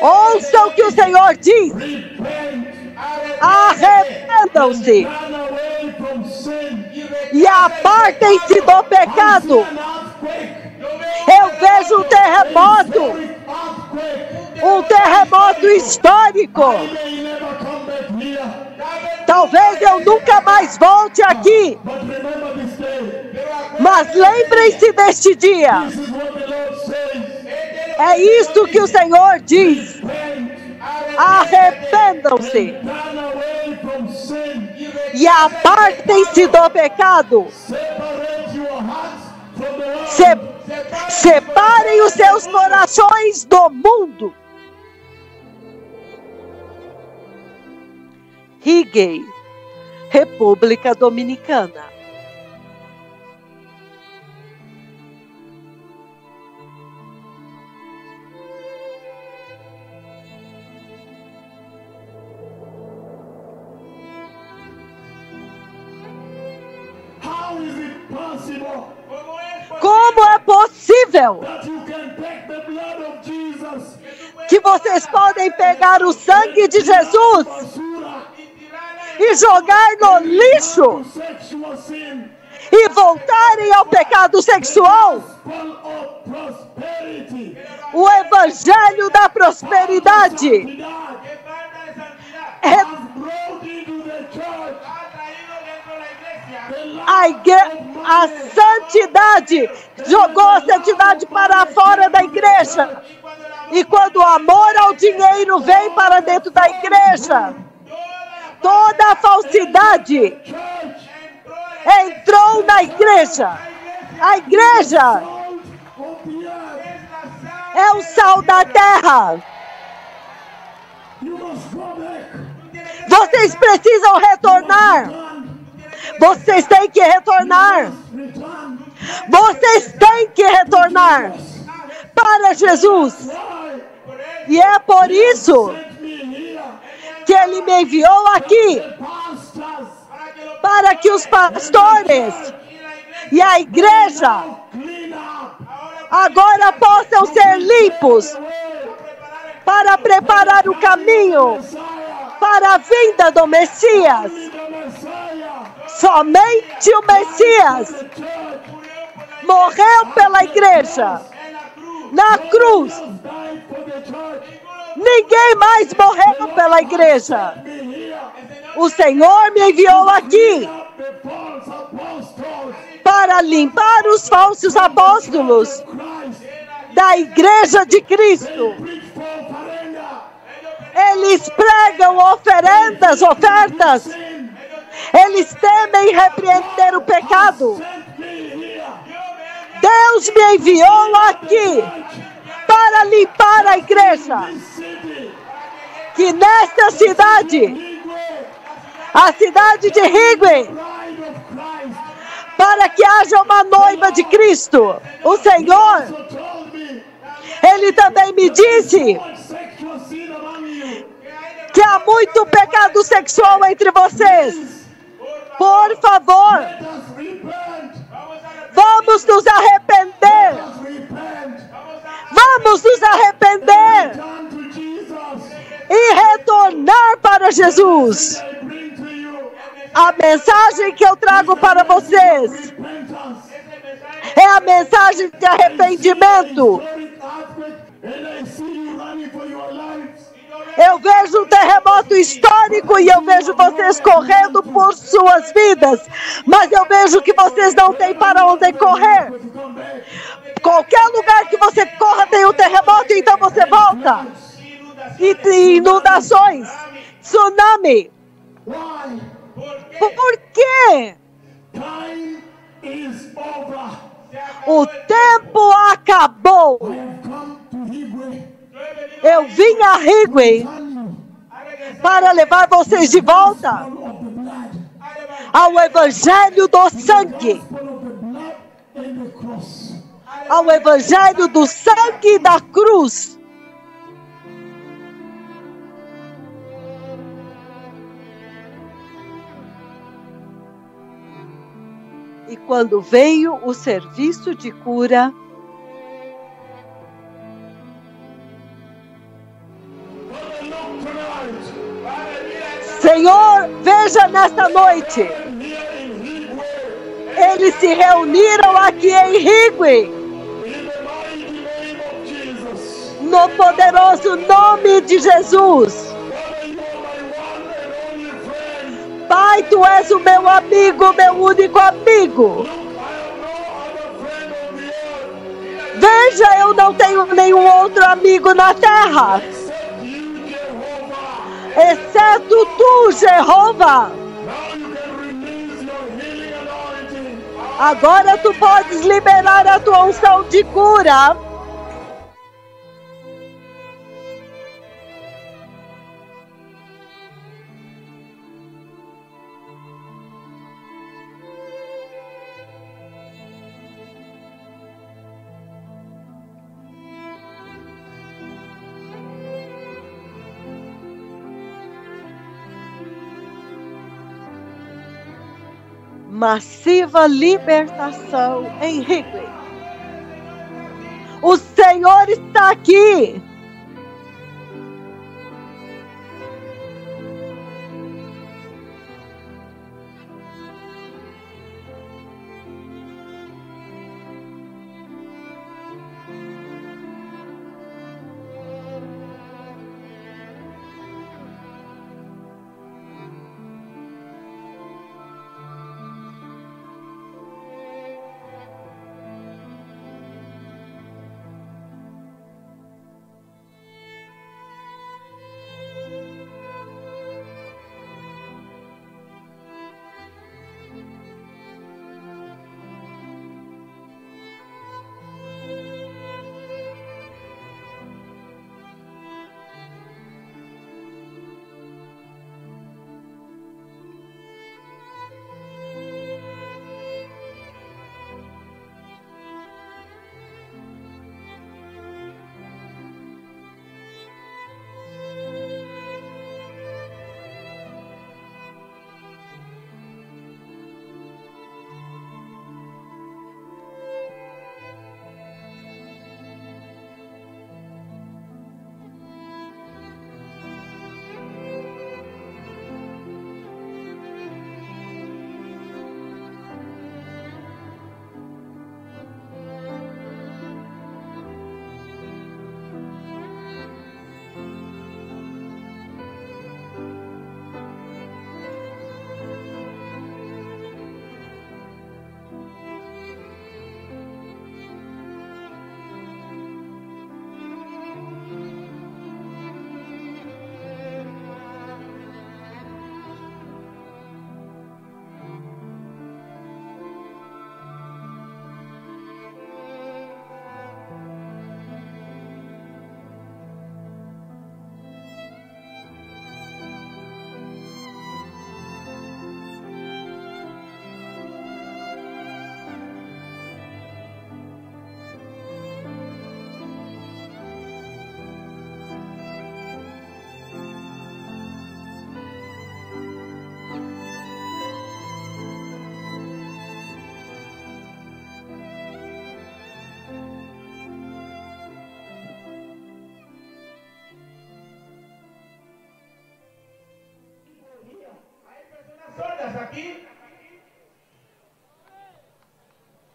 Ouçam o que o Senhor diz. Arrependam-se e apartem-se do pecado. Eu vejo um terremoto histórico. Talvez eu nunca mais volte aqui, mas lembrem-se deste dia. É isto que o Senhor diz. Arrependam-se e apartem-se do pecado. Separem os seus corações do mundo. Higei, República Dominicana. Como é possível que vocês podem pegar o sangue de Jesus e jogar no lixo e voltarem ao pecado sexual? O evangelho da prosperidade a santidade jogou a santidade para fora da igreja. E quando o amor ao dinheiro vem para dentro da igreja, toda a falsidade entrou na igreja. A igreja é o sal da terra. Vocês precisam retornar. Vocês têm que retornar. Vocês têm que retornar para Jesus. E é por isso que Ele me enviou aqui, para que os pastores e a igreja agora possam ser limpos, para preparar o caminho para a vinda do Messias. Somente o Messias morreu pela igreja na cruz. Ninguém mais morreu pela igreja. O Senhor me enviou aqui para limpar os falsos apóstolos da igreja de Cristo. Eles pregam ofertas. Eles temem repreender o pecado. Deus me enviou aqui para limpar a igreja. Que nesta cidade, a cidade de Higui, para que haja uma noiva de Cristo. O Senhor, Ele também me disse que há muito pecado sexual entre vocês. Por favor, vamos nos arrepender. Vamos nos arrepender e retornar para Jesus. A mensagem que eu trago para vocês é a mensagem de arrependimento. Eu vejo um terremoto histórico e eu vejo vocês correndo por suas vidas, mas eu vejo que vocês não têm para onde correr. Qualquer lugar que você corra tem um terremoto, então você volta. E inundações, tsunami. Por quê? O tempo acabou. Eu vim a Higway para levar vocês de volta ao Evangelho do sangue. Ao Evangelho do sangue e da cruz. E quando veio o serviço de cura, Senhor, veja nesta noite, eles se reuniram aqui em Higway, no poderoso nome de Jesus. Pai, Tu és o meu amigo, meu único amigo. Veja, eu não tenho nenhum outro amigo na terra, exceto Tu, Jeová. Agora Tu podes liberar a Tua unção de cura. Massiva libertação em Higway. O Senhor está aqui.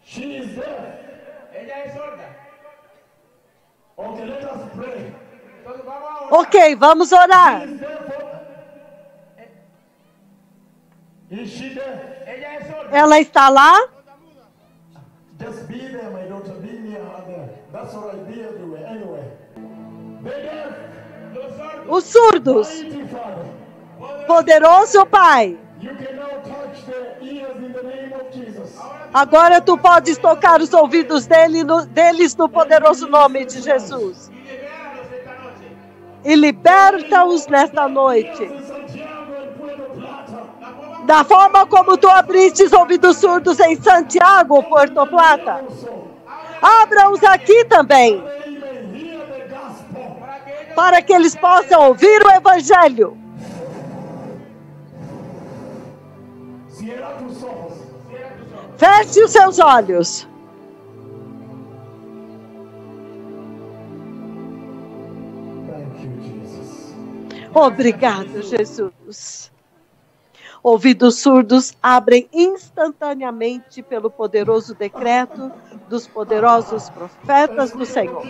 She is deaf. Ella es sorda. Okay, let us pray. Ok, vamos orar. Is she deaf? Ella es sorda. Ela está lá? Just be there, my daughter. Be near her there. That's all right. Be everywhere. Anyway. The deaf. Os surdos. Mighty Father. Poderoso Pai. You can now touch their ears in the name of Jesus. Agora tu podes tocar os ouvidos deles no poderoso nome de Jesus. E liberta-os nesta noite. Da forma como tu abriste os ouvidos surdos em Santiago, Porto Plata. Abra-os aqui também. Para que eles possam ouvir o Evangelho. Feche os seus olhos. Obrigado, Jesus. Ouvidos surdos abrem instantaneamente pelo poderoso decreto dos poderosos profetas do Senhor.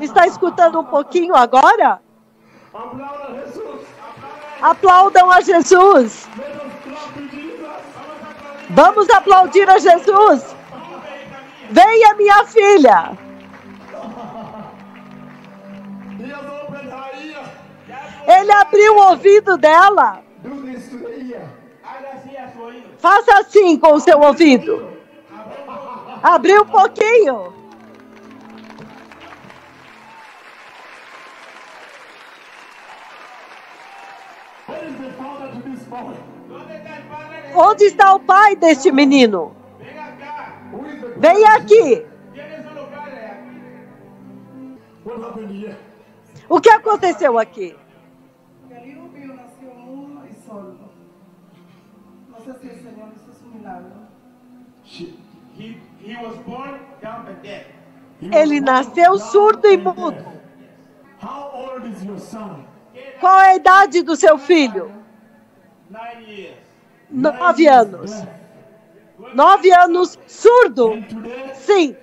Está escutando um pouquinho agora? Aplaudam a Jesus. Vamos aplaudir a Jesus. Venha, minha filha. Ele abriu o ouvido dela. Faça assim com o seu ouvido. Abriu um pouquinho. Onde está o pai deste menino? Venha aqui. O que aconteceu aqui? Ele nasceu surdo e mudo. Qual é a idade do seu filho? 9 anos. 9 anos, surdo. Sim.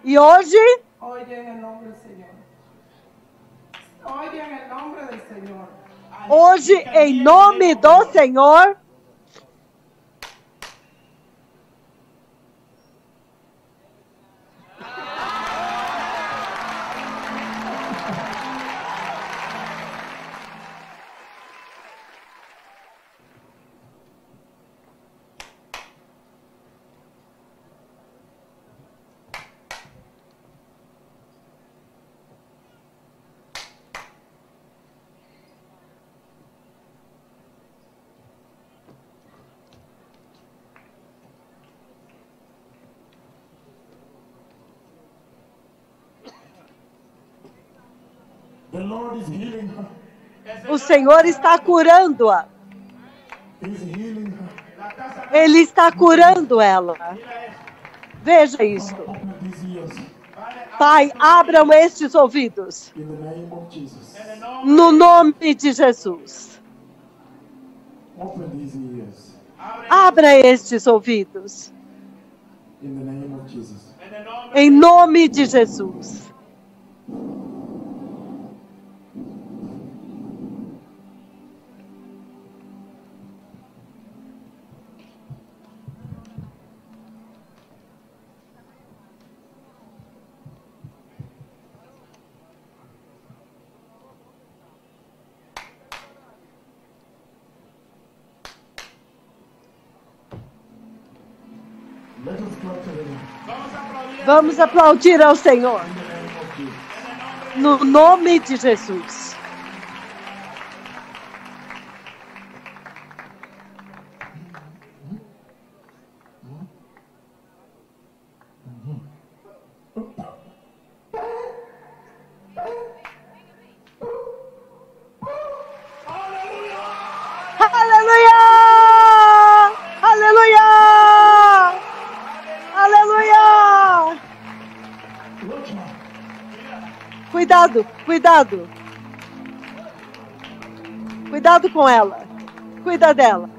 E hoje? Hoje, em nome do Senhor. O Senhor está curando-a. Ele está curando ela. Veja isso. Pai, abram estes ouvidos. No nome de Jesus. Abra estes ouvidos. Em nome de Jesus. Vamos aplaudir ao Senhor. No nome de Jesus. Cuidado, cuidado. Cuidado com ela. Cuida dela.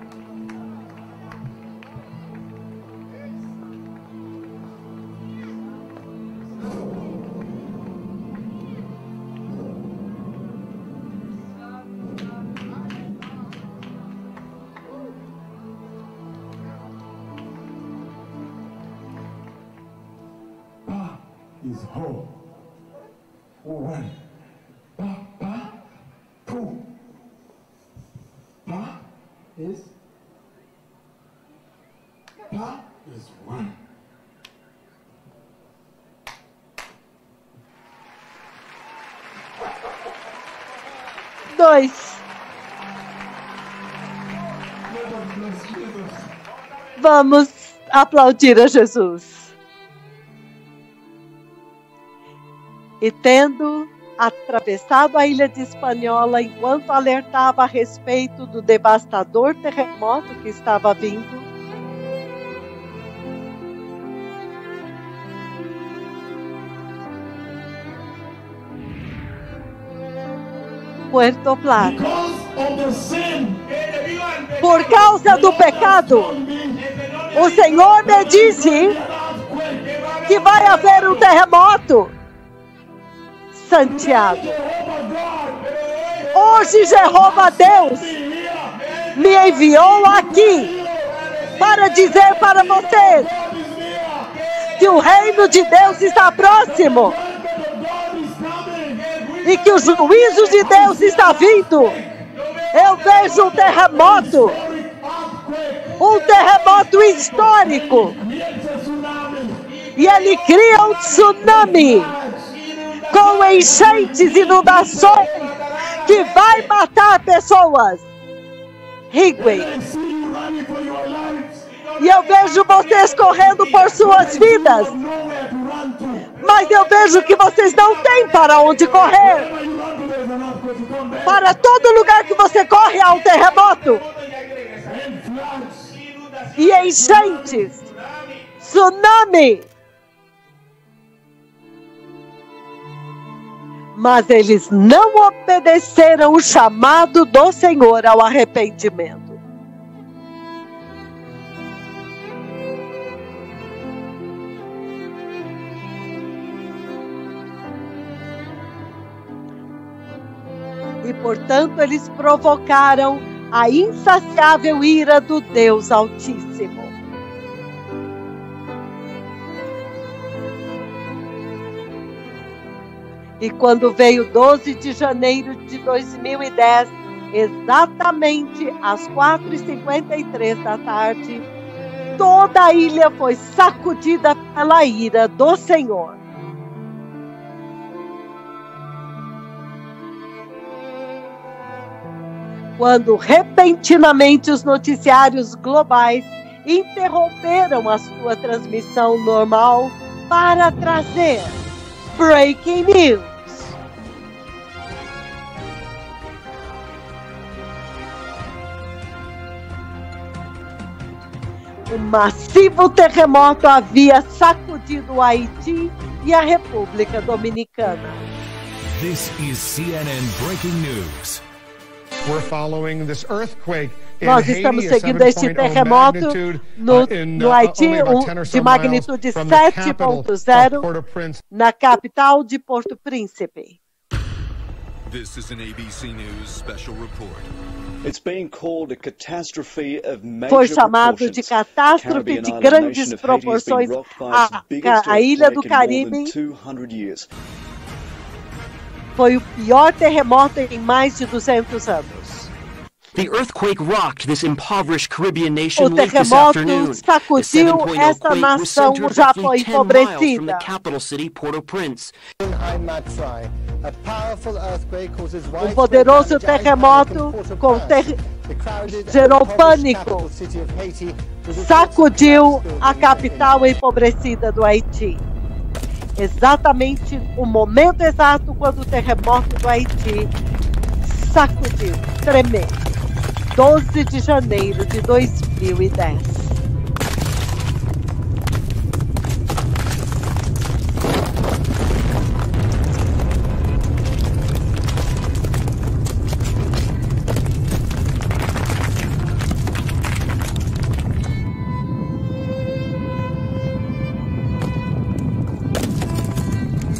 is home. 1. Pa. 2. Pa is 1. Dois. Vamos aplaudir a Jesus. E tendo atravessado a ilha de Hispaniola enquanto alertava a respeito do devastador terremoto que estava vindo, Puerto Plata, por causa do pecado, o Senhor me disse que vai haver um terremoto. Santiago, hoje Jeová Deus me enviou aqui para dizer para vocês que o reino de Deus está próximo e que o juízo de Deus está vindo. Eu vejo um terremoto histórico, e ele cria um tsunami com enchentes, inundações, que vai matar pessoas. Higuei. E eu vejo vocês correndo por suas vidas, mas eu vejo que vocês não têm para onde correr. Para todo lugar que você corre há um terremoto e enchentes, tsunami. Mas eles não obedeceram o chamado do Senhor ao arrependimento. E, portanto, eles provocaram a insaciável ira do Deus Altíssimo. E quando veio 12 de janeiro de 2010, exatamente às 4h53 da tarde, toda a ilha foi sacudida pela ira do Senhor. Quando repentinamente os noticiários globais interromperam a sua transmissão normal para trazer Breaking News. Um massivo terremoto havia sacudido o Haiti e a República Dominicana. This is CNN Breaking News. We're following this earthquake in Nós estamos seguindo este terremoto no Haiti, de magnitude 7.0, na capital de Porto Príncipe. This is an ABC News special report. Foi chamado de catástrofe de grandes proporções. A ilha do Caribe foi o pior terremoto em mais de 200 anos. O terremoto sacudiu essa nação, já foi empobrecida. Um poderoso terremoto gerou pânico, sacudiu a capital empobrecida do Haiti. Exatamente o momento exato quando o terremoto do Haiti sacudiu, tremeu. 12 de janeiro de 2010.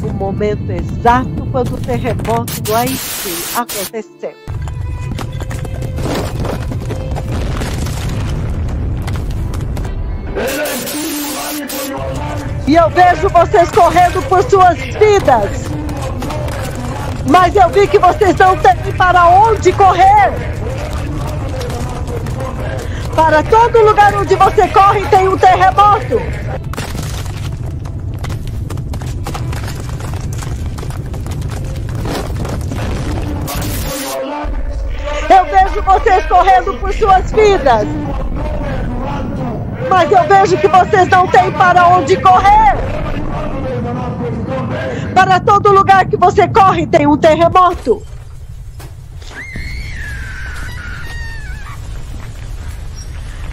O momento exato quando o terremoto do Haiti aconteceu. Ellen, do you run for your life? E eu vejo vocês correndo por suas vidas. Mas eu vi que vocês não têm para onde correr. Para todo lugar onde você corre tem um terremoto. Eu vejo vocês correndo por suas vidas. Mas eu vejo que vocês não têm para onde correr. Para todo lugar que você corre tem um terremoto.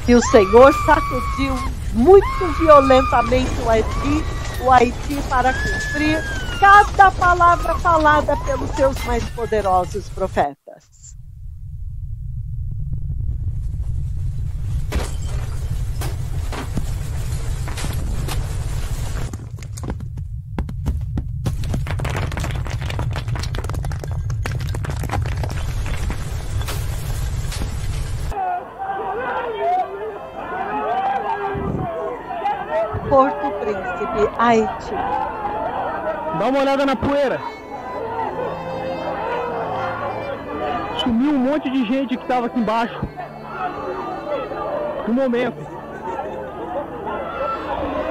E o Senhor sacudiu muito violentamente o Haiti para cumprir cada palavra falada pelos seus mais poderosos profetas. Porto Príncipe, Haiti. Dá uma olhada na poeira. Sumiu um monte de gente que estava aqui embaixo. No momento.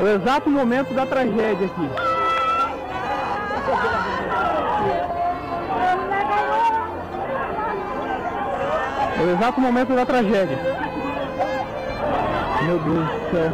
O exato momento da tragédia aqui. O exato momento da tragédia. Meu Deus do céu.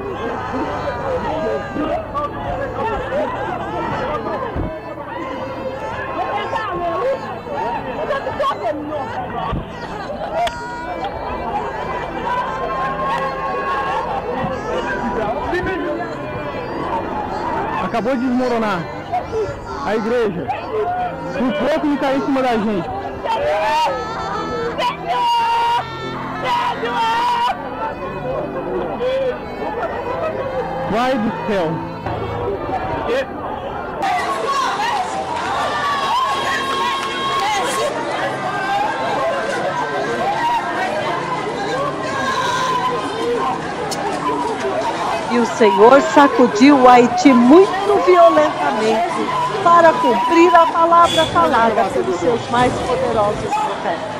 Acabou de desmoronar a igreja. Por pouco de cair em cima da gente. Vai do céu. E o Senhor sacudiu o Haiti muito violentamente para cumprir a palavra falada pelos seus mais poderosos profetas.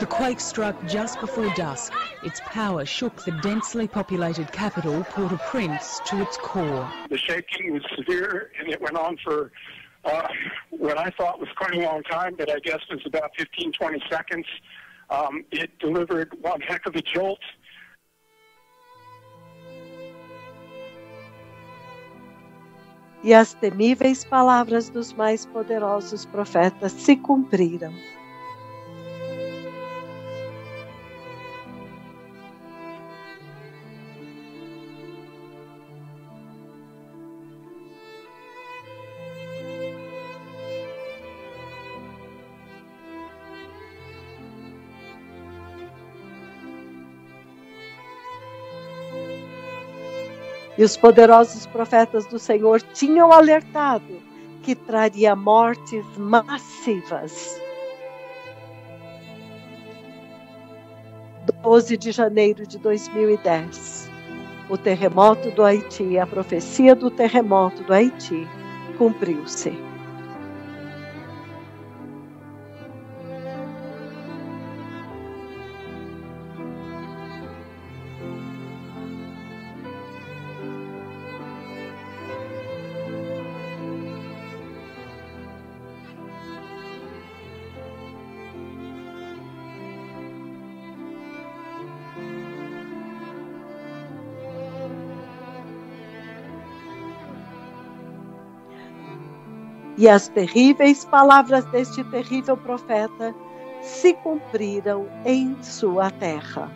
The quake struck just before dusk. Its power shook the densely populated capital, Port-au-Prince, to its core. The shaking was severe, and it went on for what I thought was quite a long time, but I guess was about 15, 20 seconds. It delivered one heck of a jolt. E as temíveis palavras dos mais poderosos profetas se cumpriram. E os poderosos profetas do Senhor tinham alertado que traria mortes massivas. 12 de janeiro de 2010, o terremoto do Haiti, a profecia do terremoto do Haiti, cumpriu-se. E as terríveis palavras deste terrível profeta se cumpriram em sua terra.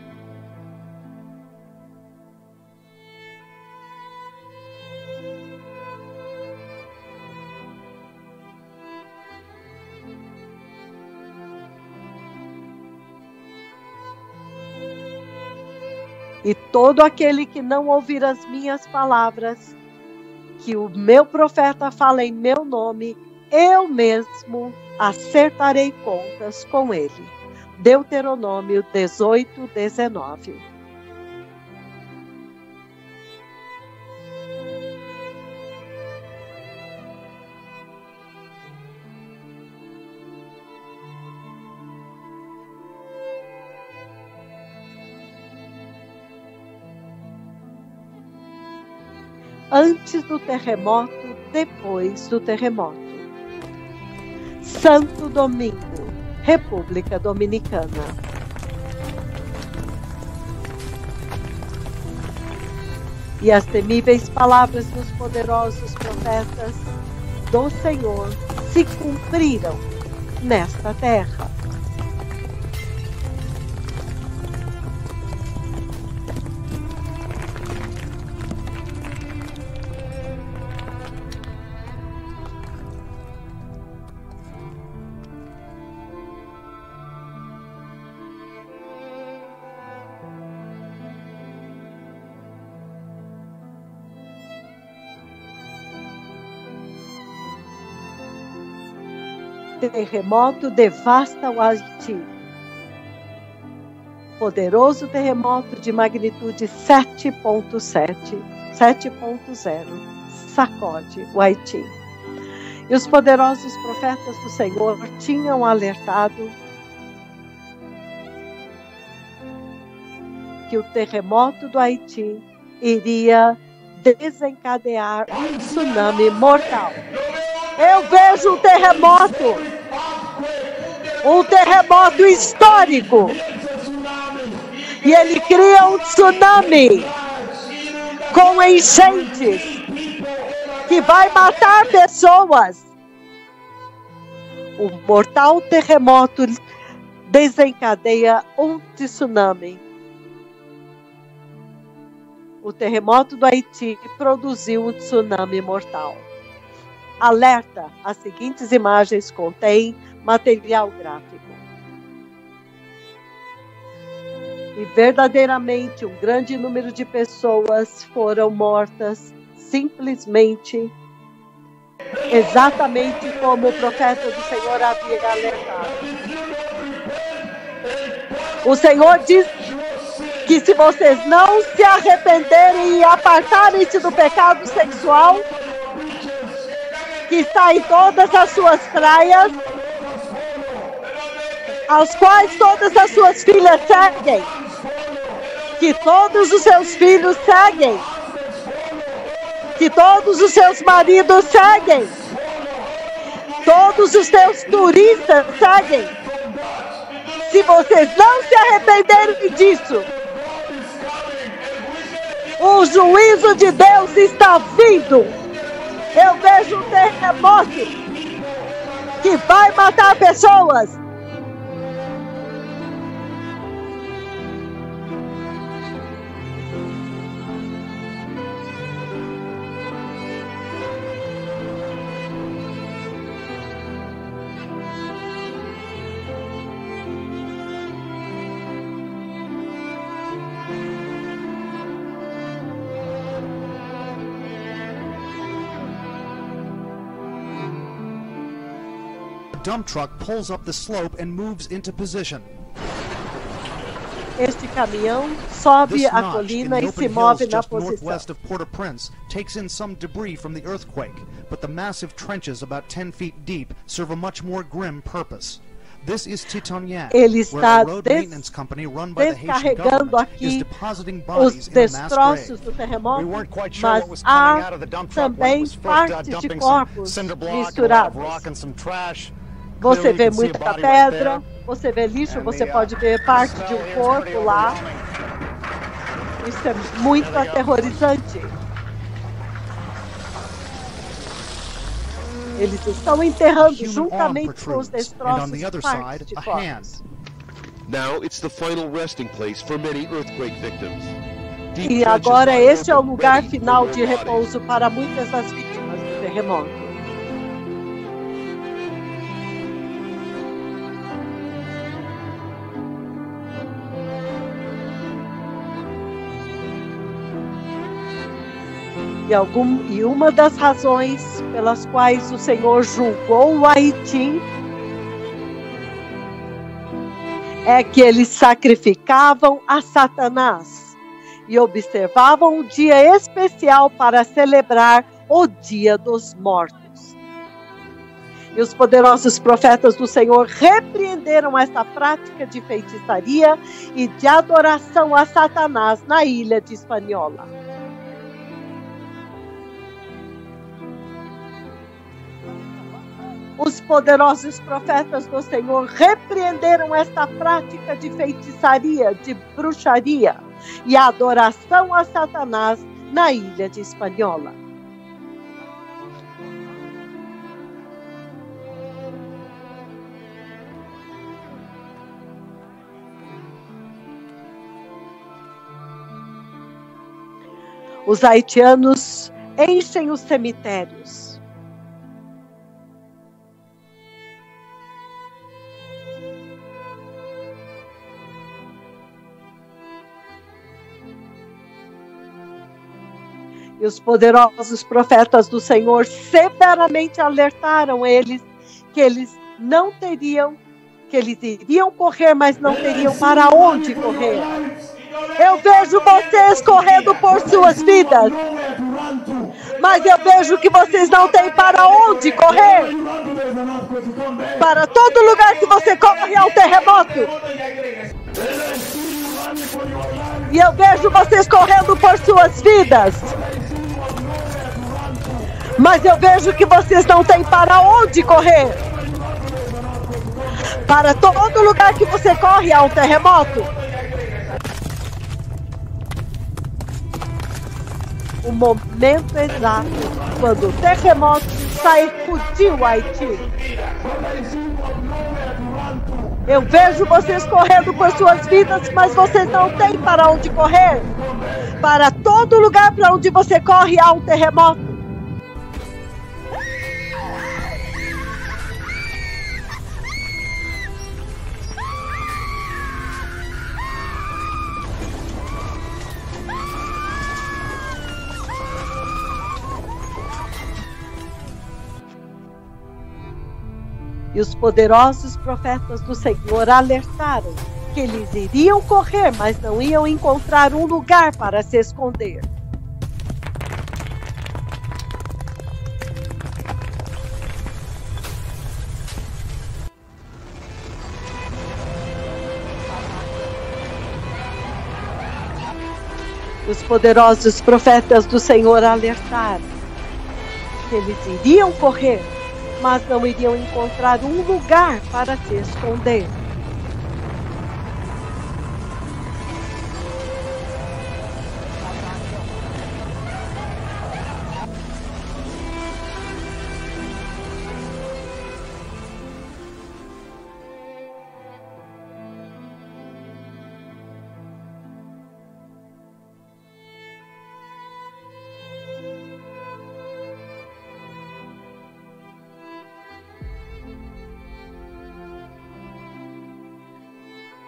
E todo aquele que não ouvir as minhas palavras, que o meu profeta fala em meu nome, eu mesmo acertarei contas com ele. Deuteronômio 18:19. Antes do terremoto, depois do terremoto. Santo Domingo, República Dominicana. E as temíveis palavras dos poderosos profetas do Senhor se cumpriram nesta terra. Terremoto devasta o Haiti. Poderoso terremoto de magnitude 7.0 sacode o Haiti. E os poderosos profetas do Senhor tinham alertado que o terremoto do Haiti iria desencadear um tsunami mortal. Eu vejo um terremoto histórico, e ele cria um tsunami com enchentes que vai matar pessoas. O mortal terremoto desencadeia um tsunami. O terremoto do Haiti produziu um tsunami mortal. Alerta, as seguintes imagens contêm material gráfico. E verdadeiramente um grande número de pessoas foram mortas, simplesmente, exatamente como o profeta do Senhor havia alertado. O Senhor diz que se vocês não se arrependerem e apartarem-se do pecado sexual, que está em todas as suas praias, aos quais todas as suas filhas seguem, que todos os seus filhos seguem, que todos os seus maridos seguem, todos os teus turistas seguem. Se vocês não se arrependerem disso, o juízo de Deus está vindo. Eu vejo um terremoto que vai matar pessoas. Dump truck pulls up the slope and moves into position. Este caminhão sobe a colina e se move na posição. Northwest of Port-au-Prince takes in some debris from the earthquake, but the massive trenches about 10 feet deep serve a much more grim purpose. This is Titaniac, ele está descarregando aqui os destroços do terremoto, mas há também partes de corpos misturados. Você vê muita pedra, você vê lixo, você pode ver parte de um corpo lá. Isso é muito aterrorizante. Eles estão enterrando human arm juntamente com os protrudes, and on destroços the other partes side, de a corpos. Now it's the final resting place for many earthquake victims. Deep E trenches agora lie este é o open, lugar ready final for de more repouso para muitas das vítimas do terremoto. E uma das razões pelas quais o Senhor julgou o Haiti é que eles sacrificavam a Satanás e observavam um dia especial para celebrar o Dia dos Mortos. E os poderosos profetas do Senhor repreenderam essa prática de feitiçaria e de adoração a Satanás na ilha de Hispaniola. Os poderosos profetas do Senhor repreenderam esta prática de feitiçaria, de bruxaria e adoração a Satanás na ilha de Hispaniola. Os haitianos enchem os cemitérios. E os poderosos profetas do Senhor severamente alertaram eles que eles não teriam, que eles iriam correr, mas não teriam para onde correr. Eu vejo vocês correndo por suas vidas, mas eu vejo que vocês não têm para onde correr. Para todo lugar que você corre há um terremoto. E eu vejo vocês correndo por suas vidas, mas eu vejo que vocês não têm para onde correr. Para todo lugar que você corre há um terremoto. O momento exato quando o terremoto sacudiu o Haiti. Eu vejo vocês correndo por suas vidas, mas vocês não têm para onde correr. Para todo lugar para onde você corre há um terremoto. E os poderosos profetas do Senhor alertaram que eles iriam correr, mas não iam encontrar um lugar para se esconder. Os poderosos profetas do Senhor alertaram que eles iriam correr, mas não iriam encontrar um lugar para se esconder.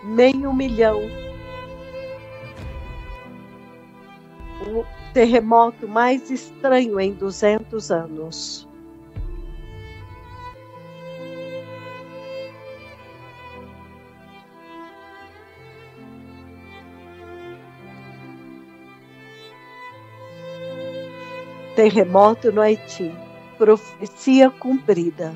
Meio milhão. O terremoto mais estranho em 200 anos. Terremoto no Haiti. Profecia cumprida.